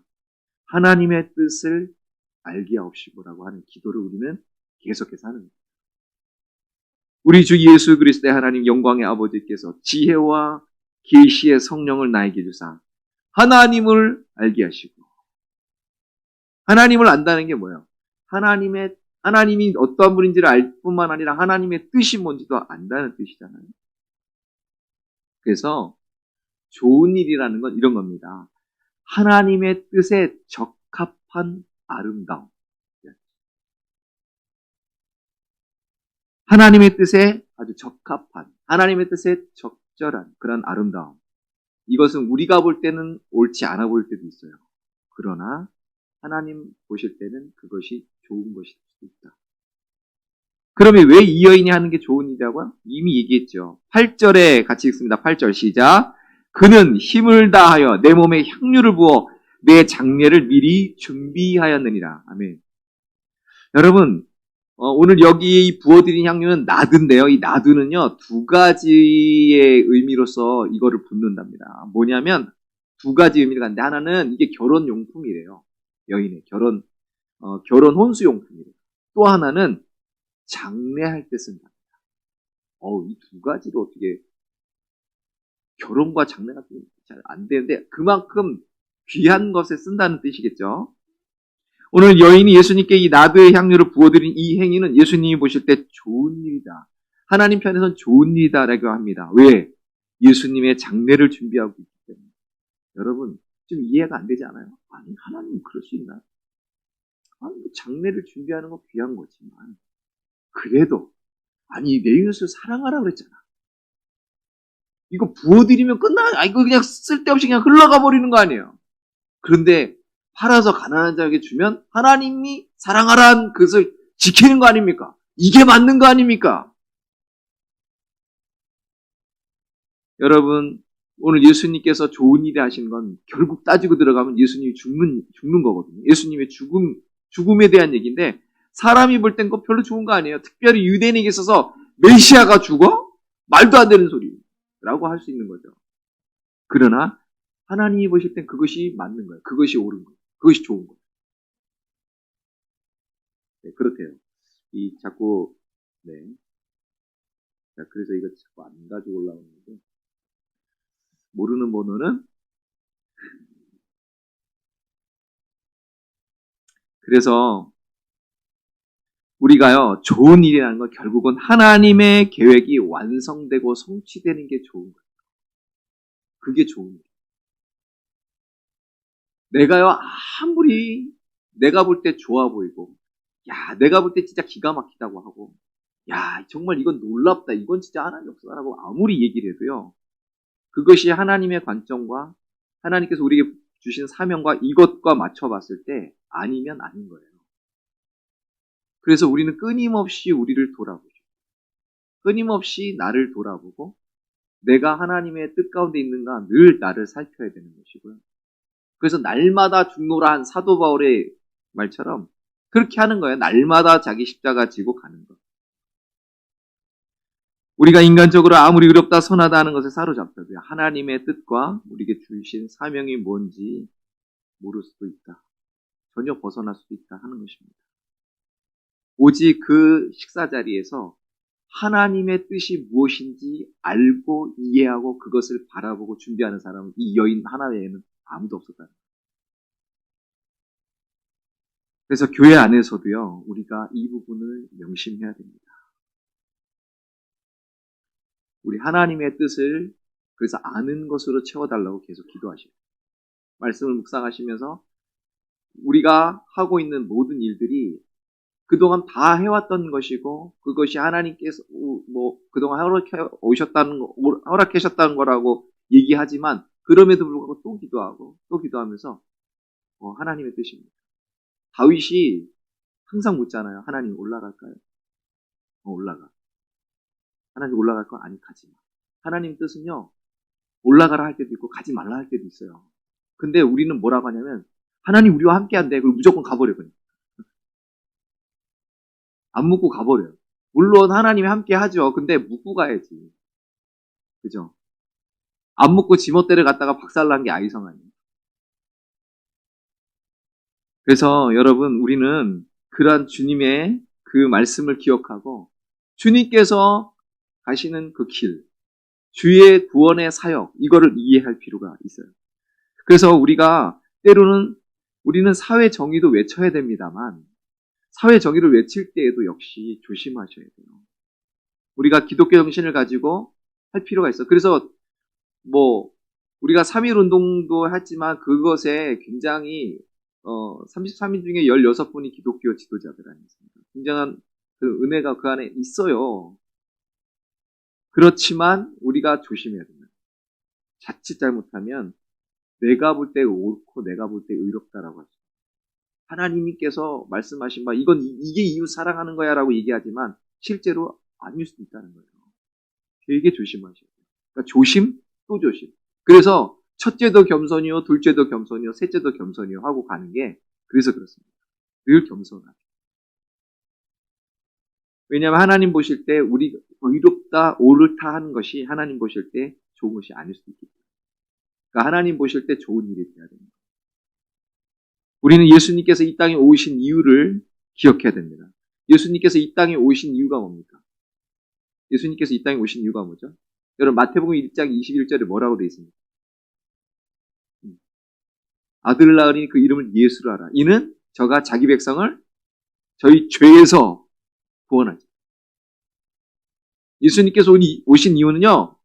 하나님의 뜻을 알게 하옵시고라고 하는 기도를 우리는 계속해서 하는 거예요. 우리 주 예수 그리스도의 하나님 영광의 아버지께서 지혜와 계시의 성령을 나에게 주사 하나님을 알게 하시고 하나님을 안다는 게 뭐예요? 하나님이 어떠한 분인지를 알 뿐만 아니라 하나님의 뜻이 뭔지도 안다는 뜻이잖아요. 그래서 좋은 일이라는 건 이런 겁니다. 하나님의 뜻에 적합한 아름다움. 하나님의 뜻에 아주 적합한, 하나님의 뜻에 적절한 그런 아름다움. 이것은 우리가 볼 때는 옳지 않아 보일 때도 있어요. 그러나 하나님 보실 때는 그것이 좋은 것일 수도 있다. 그러면 왜 이 여인이 하는 게 좋은 일이라고요? 이미 얘기했죠. 8절에 같이 읽습니다. 8절 시작. 그는 힘을 다하여 내 몸에 향유를 부어 내 장례를 미리 준비하였느니라. 아멘. 여러분, 오늘 여기 부어드린 향유는 나드인데요. 이 나드는요, 두 가지의 의미로서 이거를 붓는답니다. 뭐냐면, 두 가지 의미가 있는데, 하나는 이게 결혼용품이래요. 여인의 결혼 혼수용품이래요. 또 하나는 장례할 때 쓴답니다. 이 두 가지를 어떻게, 결혼과 장례가 잘 안 되는데, 그만큼 귀한 것에 쓴다는 뜻이겠죠. 오늘 여인이 예수님께 이 나드의 향유를 부어드린 이 행위는 예수님이 보실 때 좋은 일이다. 하나님 편에서는 좋은 일이다라고 합니다. 왜? 예수님의 장례를 준비하고 있기 때문에. 여러분, 좀 이해가 안 되지 않아요? 아니, 하나님은 그럴 수 있나? 장례를 준비하는 거 귀한 거지만 그래도 아니 내 이웃을 사랑하라 그랬잖아. 이거 부어드리면 이거 그냥 쓸데없이 그냥 흘러가 버리는 거 아니에요. 그런데 팔아서 가난한 자에게 주면 하나님이 사랑하라는 그것을 지키는 거 아닙니까? 이게 맞는 거 아닙니까? 여러분, 오늘 예수님께서 좋은 일을 하신 건 결국 따지고 들어가면 예수님이 죽는 거거든요. 예수님의 죽음에 대한 얘기인데 사람이 볼 땐 그거 별로 좋은 거 아니에요. 특별히 유대인에게 있어서 메시아가 죽어? 말도 안 되는 소리라고 할 수 있는 거죠. 그러나 하나님이 보실 땐 그것이 맞는 거예요. 그것이 옳은 거예요. 그것이 좋은 거예요. 네, 그렇대요. 자꾸, 네. 자, 그래서 이거 자꾸 안 가지고 올라오는데, 모르는 번호는, 그래서, 우리가요, 좋은 일이라는 건 결국은 하나님의 계획이 완성되고 성취되는 게 좋은 거예요. 그게 좋은 거예요. 내가요, 아무리 내가 볼 때 좋아 보이고, 야, 내가 볼 때 진짜 기가 막히다고 하고, 야, 정말 이건 놀랍다. 이건 진짜 하나님 역사라고 아무리 얘기를 해도요. 그것이 하나님의 관점과 하나님께서 우리에게 주신 사명과 이것과 맞춰봤을 때 아니면 아닌 거예요. 그래서 우리는 끊임없이 우리를 돌아보죠. 끊임없이 나를 돌아보고 내가 하나님의 뜻 가운데 있는가 늘 나를 살펴야 되는 것이고요. 그래서 날마다 죽노라 한 사도 바울의 말처럼 그렇게 하는 거예요. 날마다 자기 십자가 지고 가는 것. 우리가 인간적으로 아무리 의롭다 선하다 하는 것에 사로잡혀도요. 하나님의 뜻과 우리에게 주신 사명이 뭔지 모를 수도 있다. 전혀 벗어날 수도 있다 하는 것입니다. 오직 그 식사 자리에서 하나님의 뜻이 무엇인지 알고 이해하고 그것을 바라보고 준비하는 사람은 이 여인 하나 외에는 아무도 없었다는 거예요. 그래서 교회 안에서도요. 우리가 이 부분을 명심해야 됩니다. 우리 하나님의 뜻을 그래서 아는 것으로 채워달라고 계속 기도하셔요. 말씀을 묵상하시면서 우리가 하고 있는 모든 일들이 그동안 다 해왔던 것이고 그것이 하나님께서 그동안 허락하셨다는 거라고 얘기하지만 그럼에도 불구하고 또 기도하고 또 기도하면서 하나님의 뜻입니다. 다윗이 항상 묻잖아요. 하나님 올라갈까요? 올라가. 하나님 올라갈 거 아니 가지 마. 하나님 뜻은요. 올라가라 할 때도 있고 가지 말라 할 때도 있어요. 근데 우리는 뭐라고 하냐면 하나님 우리와 함께 한대. 그리고 무조건 가버려 그냥. 안 묻고 가버려요. 물론 하나님이 함께 하죠. 근데 묻고 가야지. 그죠? 안 묻고 지멋대로 갔다가 박살난 게 아이성 아니에요. 그래서 여러분 우리는 그러한 주님의 그 말씀을 기억하고 주님께서 가시는 그 길, 주의 구원의 사역 이거를 이해할 필요가 있어요. 그래서 우리가 때로는 우리는 사회 정의도 외쳐야 됩니다만 사회 정의를 외칠 때에도 역시 조심하셔야 돼요. 우리가 기독교 정신을 가지고 할 필요가 있어. 그래서 우리가 3.1 운동도 했지만 그것에 굉장히 33인 중에 16분이 기독교 지도자들 아니겠습니까? 굉장한 그 은혜가 그 안에 있어요. 그렇지만 우리가 조심해야 됩니다. 자칫 잘못하면 내가 볼 때 옳고 내가 볼 때 의롭다라고 하죠. 하나님께서 말씀하신 바 이게 이웃 사랑하는 거야 라고 얘기하지만 실제로 아닐 수도 있다는 거예요. 되게 조심하셔야 돼요. 그러니까 조심 또 조심. 그래서 첫째도 겸손이요, 둘째도 겸손이요, 셋째도 겸손이요 하고 가는 게 그래서 그렇습니다. 늘 겸손하게. 왜냐하면 하나님 보실 때 우리 의롭다, 옳다 하는 것이 하나님 보실 때 좋은 것이 아닐 수도 있기 때문에. 그러니까 하나님 보실 때 좋은 일이 돼야 됩니다. 우리는 예수님께서 이 땅에 오신 이유를 기억해야 됩니다. 예수님께서 이 땅에 오신 이유가 뭡니까? 예수님께서 이 땅에 오신 이유가 뭐죠? 여러분 마태복음 1장 21절에 뭐라고 되어 있습니까? 아들을 낳으니 그 이름을 예수라 하라. 이는 저가 자기 백성을 저희 죄에서 구원하죠. 예수님께서 오신 이유는요.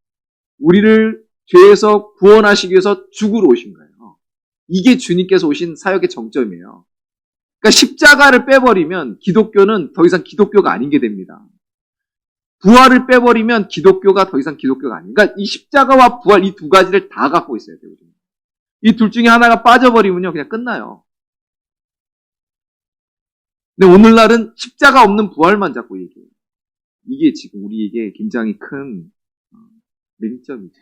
우리를 죄에서 구원하시기 위해서 죽으러 오신 거예요. 이게 주님께서 오신 사역의 정점이에요. 그러니까 십자가를 빼버리면 기독교는 더 이상 기독교가 아닌 게 됩니다. 부활을 빼버리면 기독교가 더 이상 기독교가 아니에요. 그러니까 이 십자가와 부활 이 두 가지를 다 갖고 있어야 돼요. 이 둘 중에 하나가 빠져버리면요 그냥 끝나요. 근데 오늘날은 십자가 없는 부활만 자꾸 얘기해요. 이게 지금 우리에게 굉장히 큰 맹점이죠.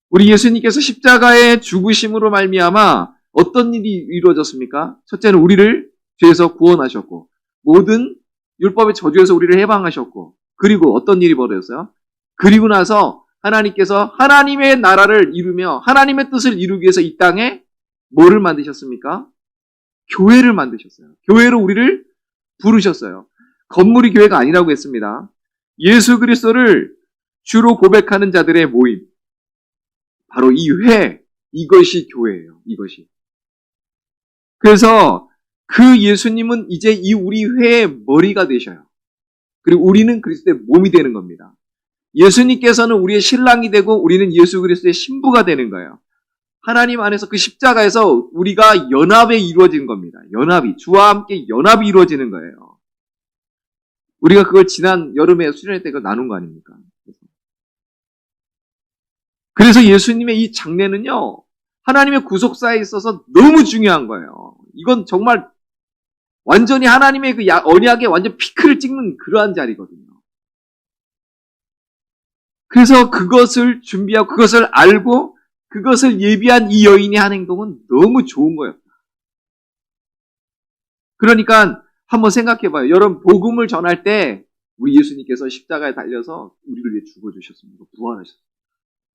우리 예수님께서 십자가의 죽으심으로 말미암아 어떤 일이 이루어졌습니까? 첫째는 우리를 죄에서 구원하셨고 모든 율법의 저주에서 우리를 해방하셨고 그리고 어떤 일이 벌어졌어요? 그리고 나서 하나님께서 하나님의 나라를 이루며 하나님의 뜻을 이루기 위해서 이 땅에 뭐를 만드셨습니까? 교회를 만드셨어요. 교회로 우리를 부르셨어요. 건물이 교회가 아니라고 했습니다. 예수 그리스도를 주로 고백하는 자들의 모임. 바로 이 회, 이것이 교회예요. 이것이. 그래서 그 예수님은 이제 이 우리 회의 머리가 되셔요. 그리고 우리는 그리스도의 몸이 되는 겁니다. 예수님께서는 우리의 신랑이 되고 우리는 예수 그리스도의 신부가 되는 거예요. 하나님 안에서 그 십자가에서 우리가 연합이 이루어지는 겁니다. 연합이, 주와 함께 연합이 이루어지는 거예요. 우리가 그걸 지난 여름에 수련회 때 그걸 나눈 거 아닙니까? 그래서 예수님의 이 장례는요, 하나님의 구속사에 있어서 너무 중요한 거예요. 이건 정말 완전히 하나님의 그 언약에 완전 피크를 찍는 그러한 자리거든요. 그래서 그것을 준비하고 그것을 알고 그것을 예비한 이 여인이 한 행동은 너무 좋은 거였다. 그러니까 한번 생각해봐요. 여러분 복음을 전할 때 우리 예수님께서 십자가에 달려서 우리를 위해 죽어주셨습니다. 부활하셨습니다.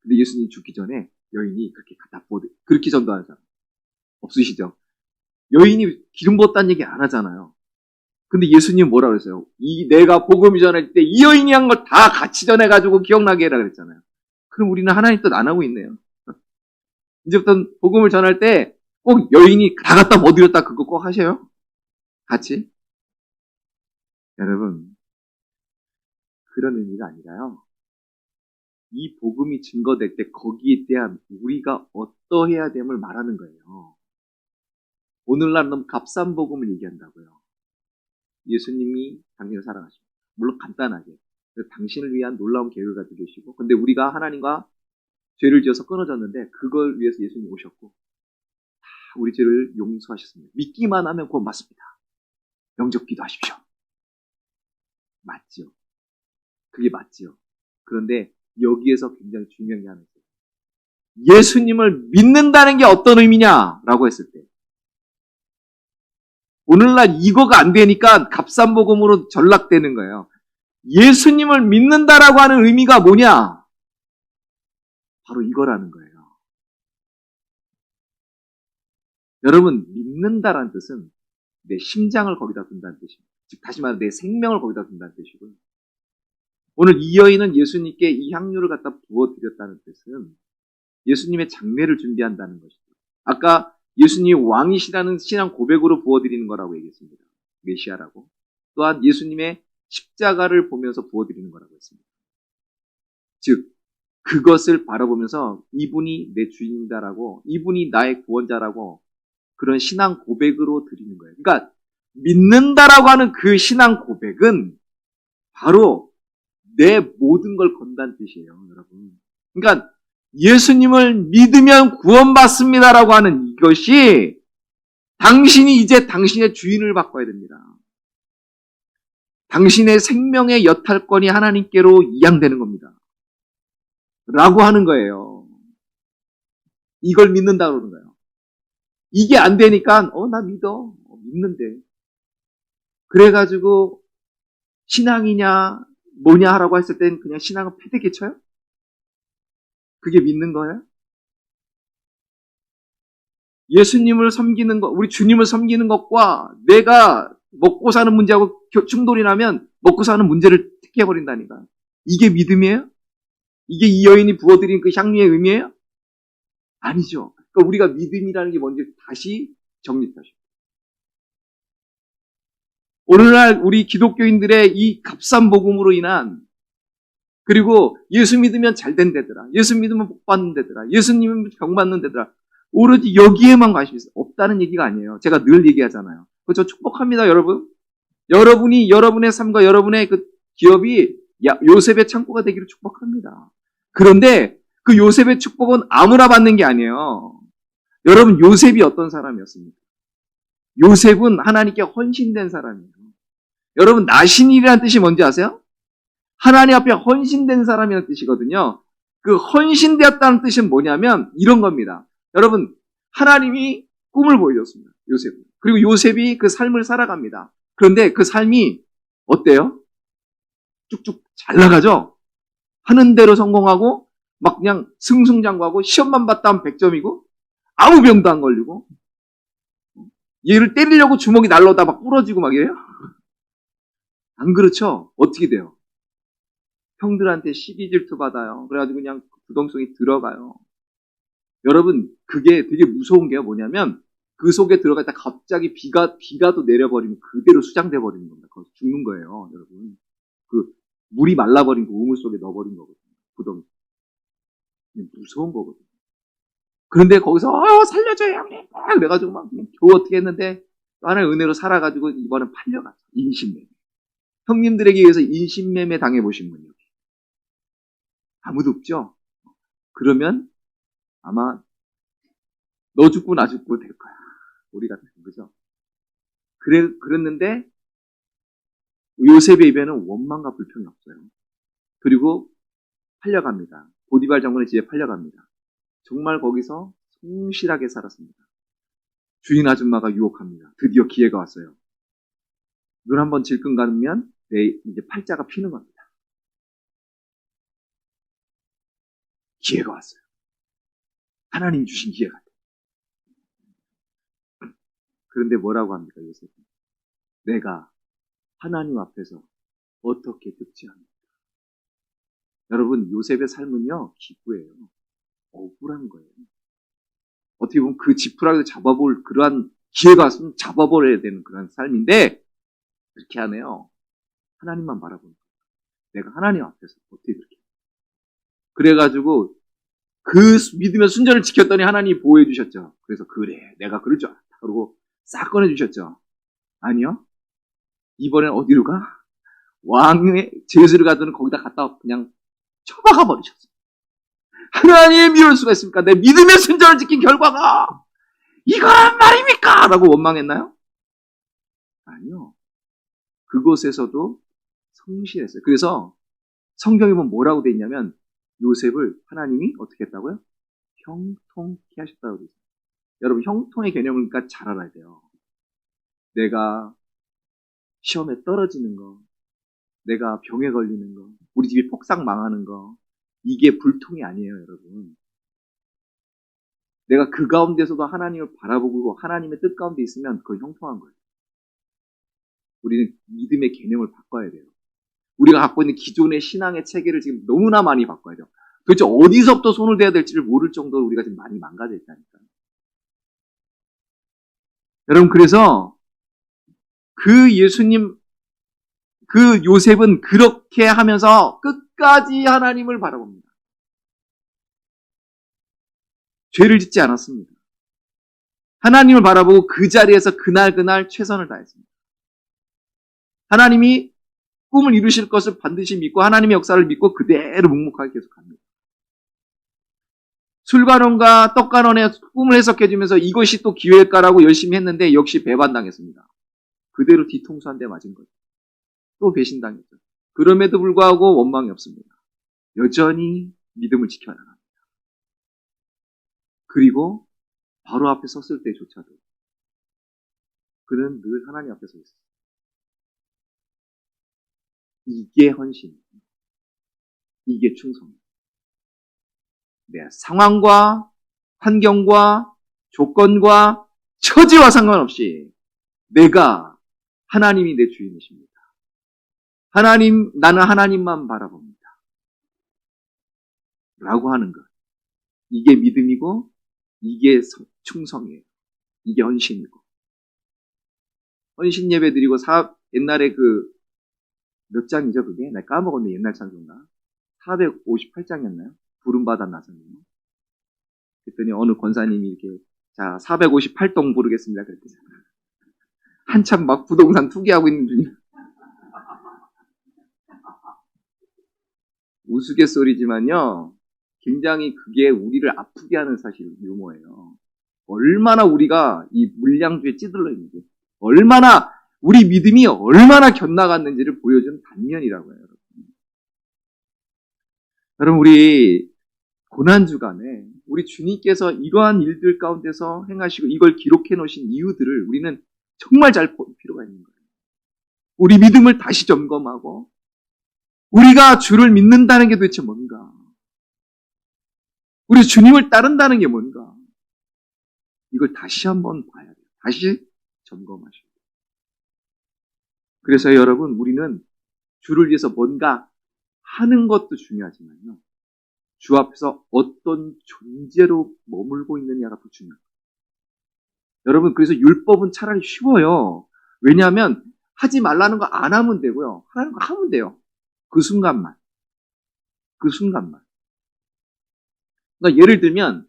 근데 예수님 죽기 전에 여인이 그렇게 갖다 부어도 그렇게 전도하는 사람 없으시죠? 여인이 기름 부었다는 얘기 안 하잖아요. 근데 예수님 뭐라 그랬어요? 내가 복음 전할 때 이 여인이 한 걸 다 같이 전해가지고 기억나게 해라 그랬잖아요. 그럼 우리는 하나님 뜻 안 하고 있네요. 이제부터 복음을 전할 때 꼭 여인이 다 갖다 못 드렸다 그거 꼭 하셔요? 같이? 여러분, 그런 의미가 아니라요. 이 복음이 증거될 때 거기에 대한 우리가 어떠해야 됨을 말하는 거예요. 오늘날 너무 값싼 복음을 얘기한다고요. 예수님이 당신을 사랑하십니다. 물론 간단하게. 당신을 위한 놀라운 계획을 가지고 계시고 근데 우리가 하나님과 죄를 지어서 끊어졌는데 그걸 위해서 예수님이 오셨고 다 우리 죄를 용서하셨습니다. 믿기만 하면 구원 받습니다. 영접 기도하십시오. 맞지요? 그게 맞지요. 그런데 여기에서 굉장히 중요한 게 하나 있어요. 예수님을 믿는다는 게 어떤 의미냐라고 했을 때 오늘날 이거가 안 되니까 값싼 복음으로 전락되는 거예요. 예수님을 믿는다라고 하는 의미가 뭐냐? 바로 이거라는 거예요. 여러분, 믿는다라는 뜻은 내 심장을 거기다 둔다는 뜻입니다. 즉 다시 말해 내 생명을 거기다 둔다는 뜻이고요. 오늘 이 여인은 예수님께 이 향유를 갖다 부어드렸다는 뜻은 예수님의 장례를 준비한다는 것이죠. 아까 예수님이 왕이시라는 신앙 고백으로 부어드리는 거라고 얘기했습니다. 메시아라고. 또한 예수님의 십자가를 보면서 부어드리는 거라고 했습니다. 즉 그것을 바라보면서 이분이 내 주인이다라고 이분이 나의 구원자라고 그런 신앙 고백으로 드리는 거예요. 그러니까 믿는다라고 하는 그 신앙 고백은 바로 내 모든 걸 건다는 뜻이에요, 여러분. 그러니까 예수님을 믿으면 구원받습니다라고 하는 이것이 당신이 이제 당신의 주인을 바꿔야 됩니다. 당신의 생명의 여탈권이 하나님께로 이양되는 겁니다. 라고 하는 거예요. 이걸 믿는다 그러는 거예요. 이게 안 되니까 나 믿어. 믿는데. 그래가지고 신앙이냐 뭐냐 하라고 했을 땐 그냥 신앙은 패대기 쳐요? 그게 믿는 거예요? 예수님을 섬기는 것, 우리 주님을 섬기는 것과 내가 먹고 사는 문제하고 충돌이 나면 먹고 사는 문제를 택해버린다니까. 이게 믿음이에요? 이게 이 여인이 부어드린 그 향유의 의미예요? 아니죠. 그러니까 우리가 믿음이라는 게 뭔지 다시 정립하시고. 오늘날 우리 기독교인들의 이 값싼 복음으로 인한 그리고 예수 믿으면 잘 된 데더라. 예수 믿으면 복 받는 데더라. 예수 믿으면 병 받는 데더라. 오로지 여기에만 관심이 있어요. 없다는 얘기가 아니에요. 제가 늘 얘기하잖아요. 그저 축복합니다, 여러분. 여러분이 여러분의 삶과 여러분의 그 기업이 요셉의 창고가 되기를 축복합니다. 그런데 그 요셉의 축복은 아무나 받는 게 아니에요. 여러분, 요셉이 어떤 사람이었습니까? 요셉은 하나님께 헌신된 사람이에요. 여러분, 나신일이라는 뜻이 뭔지 아세요? 하나님 앞에 헌신된 사람이라는 뜻이거든요. 그 헌신되었다는 뜻은 뭐냐면 이런 겁니다. 여러분, 하나님이 꿈을 보여줬습니다. 요셉은. 그리고 요셉이 그 삶을 살아갑니다. 그런데 그 삶이 어때요? 쭉쭉 잘 나가죠? 하는 대로 성공하고 막 그냥 승승장구하고 시험만 봤다 하면 100점이고 아무 병도 안 걸리고 얘를 때리려고 주먹이 날라오다 막 부러지고 막 이래요? 안 그렇죠? 어떻게 돼요? 형들한테 시기 질투 받아요. 그래가지고 그냥 부동성이 들어가요. 여러분, 그게 되게 무서운 게 뭐냐면 그 속에 들어갔다 갑자기 비가 또 내려버리면 그대로 수장돼 버리는 겁니다. 거기서 죽는 거예요, 여러분. 그 물이 말라버린 그 우물 속에 넣어버린 거거든요. 부동이. 무서운 거거든요. 그런데 거기서 살려줘요 형님. 그래가지고 막 겨우 어떻게 했는데 하나의 은혜로 살아가지고 이번엔 팔려갔어. 인신매매. 형님들에게 의해서 인신매매 당해보신 분이요. 아무도 없죠? 그러면 아마 너 죽고 나 죽고 될 거야. 우리 같은 거죠. 그랬는데 요셉의 입에는 원망과 불평이 없어요. 그리고 팔려갑니다. 보디발 장군의 집에 팔려갑니다. 정말 거기서 성실하게 살았습니다. 주인 아줌마가 유혹합니다. 드디어 기회가 왔어요. 눈 한번 질끈 감으면 내 이제 팔자가 피는 겁니다. 기회가 왔어요. 하나님 주신 기회가. 그런데 뭐라고 합니까, 요셉은? 내가 하나님 앞에서 어떻게 득지합니까? 여러분, 요셉의 삶은요, 기구예요. 억울한 거예요. 어떻게 보면 그 지푸라기를 잡아볼 그러한 기회가 왔으면 잡아버려야 되는 그런 삶인데, 그렇게 하네요. 하나님만 바라보는 거예요. 내가 하나님 앞에서 어떻게 그렇게. 그래가지고, 그 믿음의 순전을 지켰더니 하나님이 보호해 주셨죠. 그래서 그래, 내가 그럴 줄 알았다. 그러고 싹 꺼내주셨죠. 아니요. 이번엔 어디로 가? 왕의 제수를 가더니 거기다 갖다 그냥 처박아 버리셨어요. 하나님의 미울 수가 있습니까? 내 믿음의 순전을 지킨 결과가 이거란 말입니까? 라고 원망했나요? 아니요. 그곳에서도 성실했어요. 그래서 성경에 보면 뭐라고 돼 있냐면 요셉을 하나님이 어떻게 했다고요? 형통케 하셨다고 돼 있어요. 여러분, 형통의 개념을 그러니까 잘 알아야 돼요. 내가 시험에 떨어지는 거, 내가 병에 걸리는 거, 우리 집이 폭삭 망하는 거, 이게 불통이 아니에요, 여러분. 내가 그 가운데서도 하나님을 바라보고 하나님의 뜻 가운데 있으면 그건 형통한 거예요. 우리는 믿음의 개념을 바꿔야 돼요. 우리가 갖고 있는 기존의 신앙의 체계를 지금 너무나 많이 바꿔야 돼요. 도대체 어디서부터 손을 대야 될지를 모를 정도로 우리가 지금 많이 망가져 있다니까요. 여러분, 그래서 그 예수님, 그 요셉은 그렇게 하면서 끝까지 하나님을 바라봅니다. 죄를 짓지 않았습니다. 하나님을 바라보고 그 자리에서 그날 최선을 다했습니다. 하나님이 꿈을 이루실 것을 반드시 믿고 하나님의 역사를 믿고 그대로 묵묵하게 계속합니다. 술관원과 떡관원의 꿈을 해석해주면서 이것이 또 기회일까라고 열심히 했는데 역시 배반당했습니다. 그대로 뒤통수 한 대 맞은 거죠. 또 배신당했죠. 그럼에도 불구하고 원망이 없습니다. 여전히 믿음을 지켜나갑니다. 그리고 바로 앞에 섰을 때조차도 그는 늘 하나님 앞에 서 있어요. 이게 헌신, 이게 충성. 내 상황과 환경과 조건과 처지와 상관없이 내가 하나님이 내 주인이십니다. 나는 하나님만 바라봅니다. 라고 하는 것. 이게 믿음이고, 이게 충성이에요. 이게 헌신이고. 헌신 예배 드리고, 옛날에 몇 장이죠, 그게? 나 까먹었네, 옛날 찬송가. 458장이었나요? 부름받아 나서님. 그랬더니 어느 권사님이 이렇게 자, 458동 부르겠습니다. 그랬더니 한참 막 부동산 투기하고 있는 중이야. 우스갯소리지만요, 굉장히 그게 우리를 아프게 하는 사실 유머예요. 얼마나 우리가 이 물량주에 찌들러 있는지, 얼마나 우리 믿음이 얼마나 곁나갔는지를 보여주는 단면이라고 해요. 여러분, 우리 고난주간에 우리 주님께서 이러한 일들 가운데서 행하시고 이걸 기록해 놓으신 이유들을 우리는 정말 잘 볼 필요가 있는 거예요. 우리 믿음을 다시 점검하고 우리가 주를 믿는다는 게 도대체 뭔가? 우리 주님을 따른다는 게 뭔가? 이걸 다시 한번 봐야 돼요. 다시 점검하셔야 돼요. 그래서 여러분, 우리는 주를 위해서 뭔가 하는 것도 중요하지만요. 주 앞에서 어떤 존재로 머물고 있느냐가 더 중요해요. 여러분, 그래서 율법은 차라리 쉬워요. 왜냐하면 하지 말라는 거 안 하면 되고요. 하라는 거 하면 돼요. 그 순간만. 그 순간만. 그러니까 예를 들면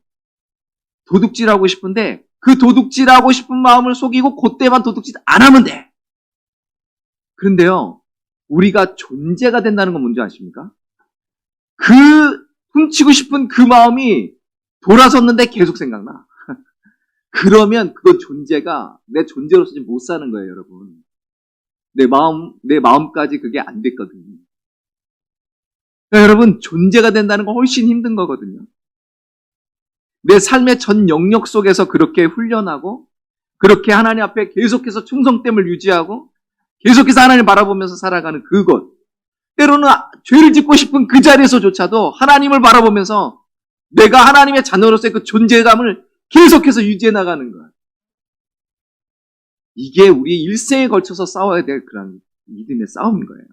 도둑질하고 싶은데 그 도둑질하고 싶은 마음을 속이고 그때만 도둑질 안 하면 돼. 그런데요, 우리가 존재가 된다는 건 뭔지 아십니까? 그 훔치고 싶은 그 마음이 돌아섰는데 계속 생각나. 그러면 그 존재가 내 존재로서 지금 못 사는 거예요, 여러분. 내 마음까지 그게 안 됐거든요. 그러니까 여러분, 존재가 된다는 건 훨씬 힘든 거거든요. 내 삶의 전 영역 속에서 그렇게 훈련하고, 그렇게 하나님 앞에 계속해서 충성됨을 유지하고, 계속해서 하나님을 바라보면서 살아가는 그것. 때로는 죄를 짓고 싶은 그 자리에서조차도 하나님을 바라보면서 내가 하나님의 자녀로서의 그 존재감을 계속해서 유지해 나가는 것. 이게 우리 일생에 걸쳐서 싸워야 될 그런 믿음의 싸움인 거예요.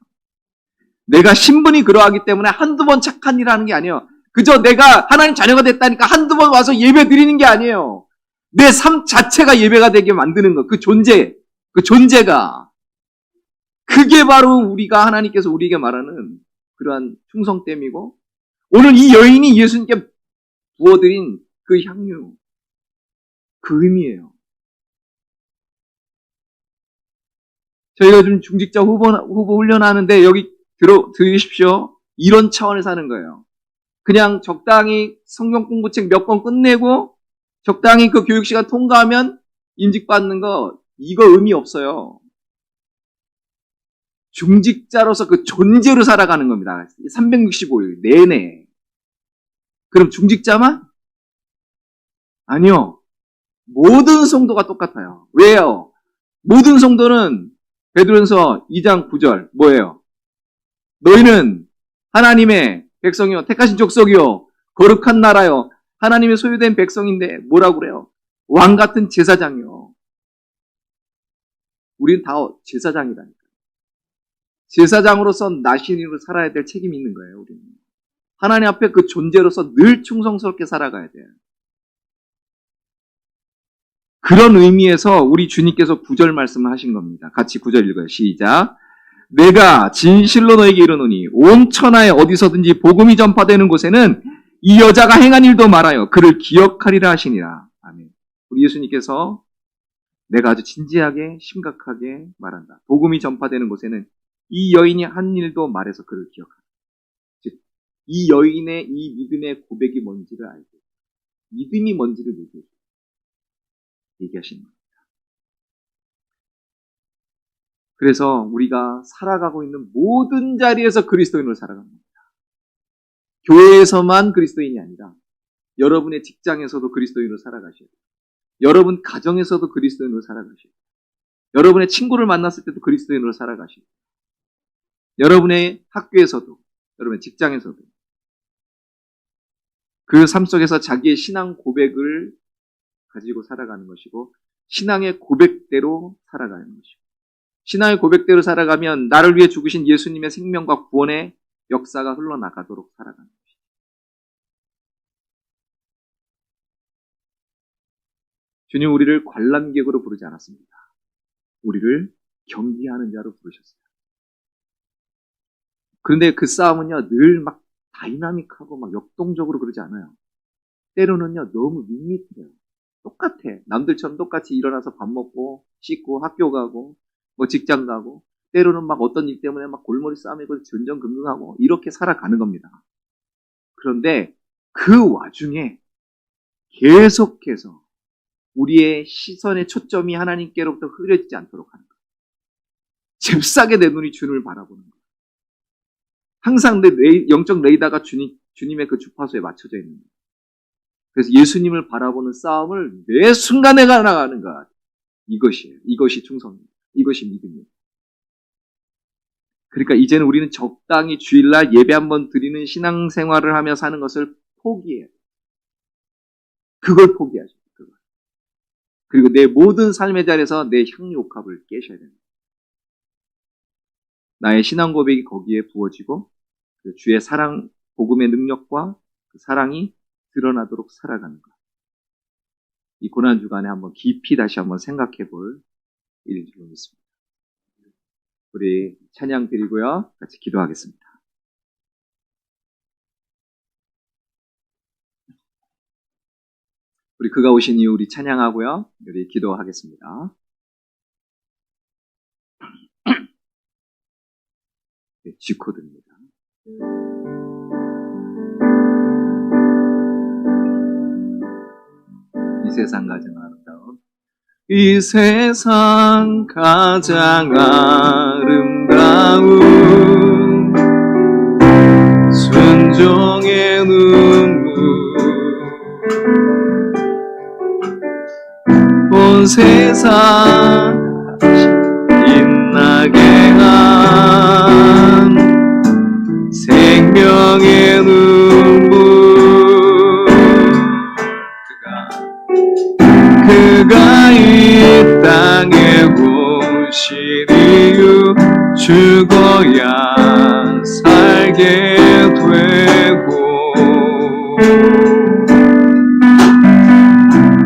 내가 신분이 그러하기 때문에 한두 번 착한 일 하는 게 아니에요. 그저 내가 하나님 자녀가 됐다니까 한두 번 와서 예배 드리는 게 아니에요. 내 삶 자체가 예배가 되게 만드는 것. 그 존재가. 그게 바로 우리가 하나님께서 우리에게 말하는 그러한 충성됨이고, 오늘 이 여인이 예수님께 부어드린 그 향유, 그 의미예요. 저희가 좀 중직자 후보 훈련하는데 여기 들으십시오. 이런 차원에서 하는 거예요. 그냥 적당히 성경 공부책 몇 권 끝내고 적당히 그 교육시간 통과하면 임직받는 거, 이거 의미 없어요. 중직자로서 그 존재로 살아가는 겁니다. 365일 내내. 그럼 중직자만? 아니요. 모든 성도가 똑같아요. 왜요? 모든 성도는 베드로전서 2장 9절 뭐예요? 너희는 하나님의 백성이요, 택하신 족속이요, 거룩한 나라요, 하나님의 소유된 백성인데 뭐라고 그래요? 왕 같은 제사장이요. 우리는 다 제사장이라니까. 제사장으로서 나신인으로 살아야 될 책임이 있는 거예요. 우리는 하나님 앞에 그 존재로서 늘 충성스럽게 살아가야 돼요. 그런 의미에서 우리 주님께서 9절 말씀을 하신 겁니다. 같이 9절 읽어요. 시작. 내가 진실로 너에게 이르노니 온 천하에 어디서든지 복음이 전파되는 곳에는 이 여자가 행한 일도 말하여 그를 기억하리라 하시니라. 아멘. 우리 예수님께서 내가 아주 진지하게 심각하게 말한다. 복음이 전파되는 곳에는 이 여인이 한 일도 말해서 그를 기억한다. 즉, 이 여인의 이 믿음의 고백이 뭔지를 알고 믿음이 뭔지를 얘기하시는 겁니다. 그래서 우리가 살아가고 있는 모든 자리에서 그리스도인으로 살아갑니다. 교회에서만 그리스도인이 아니라 여러분의 직장에서도 그리스도인으로 살아가셔야 돼요. 여러분 가정에서도 그리스도인으로 살아가셔야 돼요. 여러분의 친구를 만났을 때도 그리스도인으로 살아가셔야 돼요. 여러분의 학교에서도, 여러분의 직장에서도 그 삶 속에서 자기의 신앙 고백을 가지고 살아가는 것이고, 신앙의 고백대로 살아가는 것이고, 신앙의 고백대로 살아가면 나를 위해 죽으신 예수님의 생명과 구원의 역사가 흘러나가도록 살아가는 것이죠. 주님 우리를 관람객으로 부르지 않았습니다. 우리를 경기하는 자로 부르셨어요. 그런데 그 싸움은요, 늘 막 다이나믹하고 막 역동적으로 그러지 않아요. 때로는요, 너무 밋밋해요. 똑같아. 남들처럼 똑같이 일어나서 밥 먹고, 씻고, 학교 가고, 뭐 직장 가고, 때로는 막 어떤 일 때문에 막 골머리 싸매고 전전긍긍하고, 이렇게 살아가는 겁니다. 그런데 그 와중에 계속해서 우리의 시선의 초점이 하나님께로부터 흐려지지 않도록 하는 거예요. 잽싸게 내 눈이 주님을 바라보는 거예요. 항상 내 영적 레이더가 주님의 그 주파수에 맞춰져 있는 거예요. 그래서 예수님을 바라보는 싸움을 매 순간에 나가는 것. 이것이에요. 이것이 충성입니다. 이것이 믿음이에요. 그러니까 이제는 우리는 적당히 주일날 예배 한번 드리는 신앙생활을 하며 사는 것을 포기해요. 그걸 포기하죠. 그걸. 그리고 내 모든 삶의 자리에서 내 향유옥합을 깨셔야 됩니다. 나의 신앙 고백이 거기에 부어지고 그 주의 사랑, 복음의 능력과 그 사랑이 드러나도록 살아가는 것. 이 고난주간에 한번 깊이 다시 한번 생각해 볼 일인 줄 믿습니다. 우리 찬양 드리고요. 같이 기도하겠습니다. 우리 그가 오신 이후 우리 찬양하고요. 우리 기도하겠습니다. 네, G코드입니다. 이 세상 가장 아름다운 이 세상 가장 아름다운 순종의 눈물 온 세상 빛나게 한 생명의 눈물 그가 이 땅에 오신 이유 죽어야 살게 되고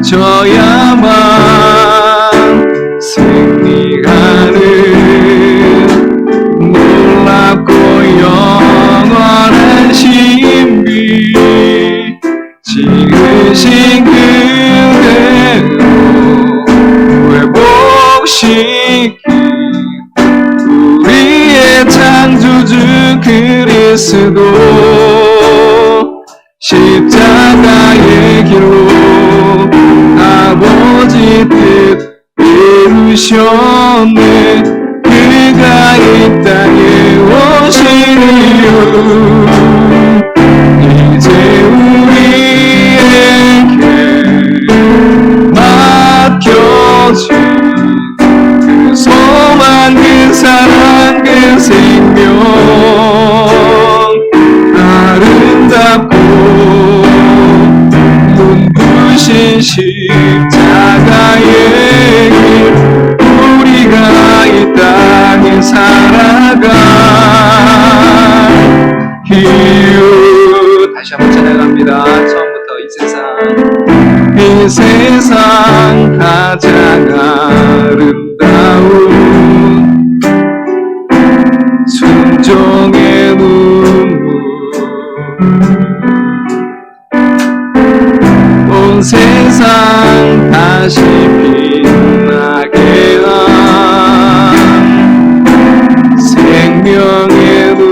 저야만 승리하는 놀랍고 영원한 신비 지으신 그대로 회복시킨 우리의 창조주 그리스도 십자가의 길로 아버지 뜻 이루셨네 그가 이 땅에 오신 이유 이제 우리에게 맡겨진 그 소망 그 사랑 그 생명 아름답고 눈부신 십자가의 길 우리가 이 땅에 살아갈 이유 다시 한번 찬양합니다. 처음부터 이 세상 가장 아름다운 순종의 눈물 온 세상 다시 빛나게 한 생명의 눈물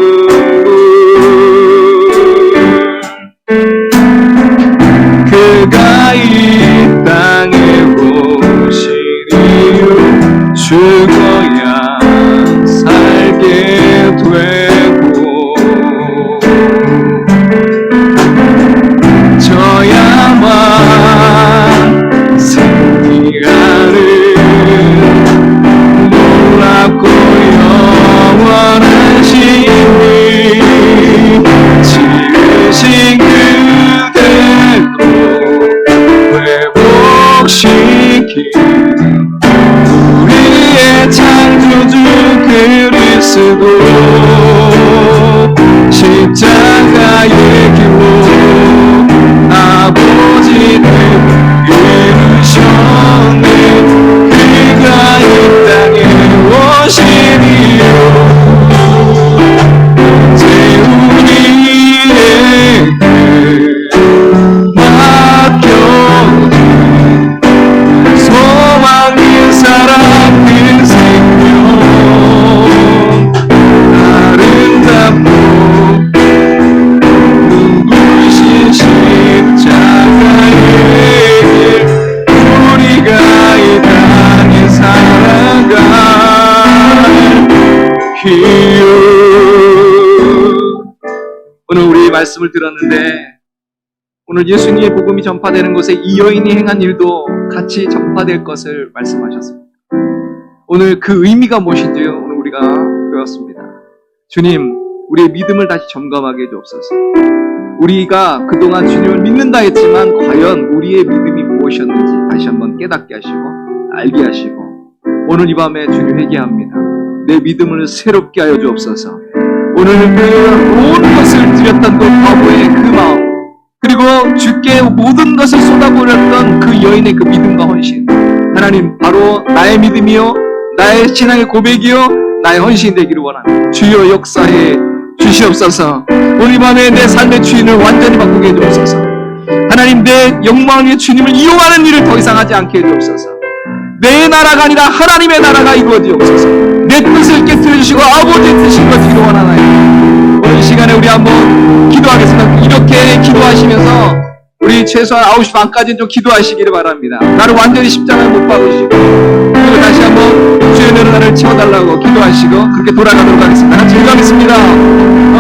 그가 이 땅에 오신 이유 죽어야 살게 되고 저야만 승리하는 놀랍고 영원한 신비 지으신 그대로 말씀을 들었는데 오늘 예수님의 복음이 전파되는 곳에 이 여인이 행한 일도 같이 전파될 것을 말씀하셨습니다. 오늘 그 의미가 무엇인지요? 오늘 우리가 배웠습니다. 주님, 우리의 믿음을 다시 점검하게 해주옵소서. 우리가 그동안 주님을 믿는다 했지만 과연 우리의 믿음이 무엇이었는지 다시 한번 깨닫게 하시고 알게 하시고 오늘 이 밤에 주님 회개합니다. 내 믿음을 새롭게 하여 주옵소서. 오늘 그 온 것을 드렸던 그 과부의 그 마음, 그리고 주께 모든 것을 쏟아부었던 그 여인의 그 믿음과 헌신, 하나님 바로 나의 믿음이요 나의 신앙의 고백이요 나의 헌신이 되기를 원합니다. 주여 역사해 주시옵소서. 오늘 이 밤에 내 삶의 주인을 완전히 바꾸게 해주옵소서. 하나님, 내 영광을 위해 주님을 이용하는 일을 더 이상 하지 않게 해주옵소서. 내 나라가 아니라 하나님의 나라가 이루어지옵소서. 내 뜻을 깨뜨려 주시고 아버지의 뜻이 이루어지기를 원하나이다. 오늘 이 시간에 우리 한번 기도하겠습니다. 이렇게 기도하시면서 우리 최소한 9시 반까지는 좀 기도하시기를 바랍니다. 나를 완전히 십자가에 못 박으시고 그리고 다시 한번 주의 은혜로 나를 채워달라고 기도하시고 그렇게 돌아가도록 하겠습니다. 같이 기도하겠습니다.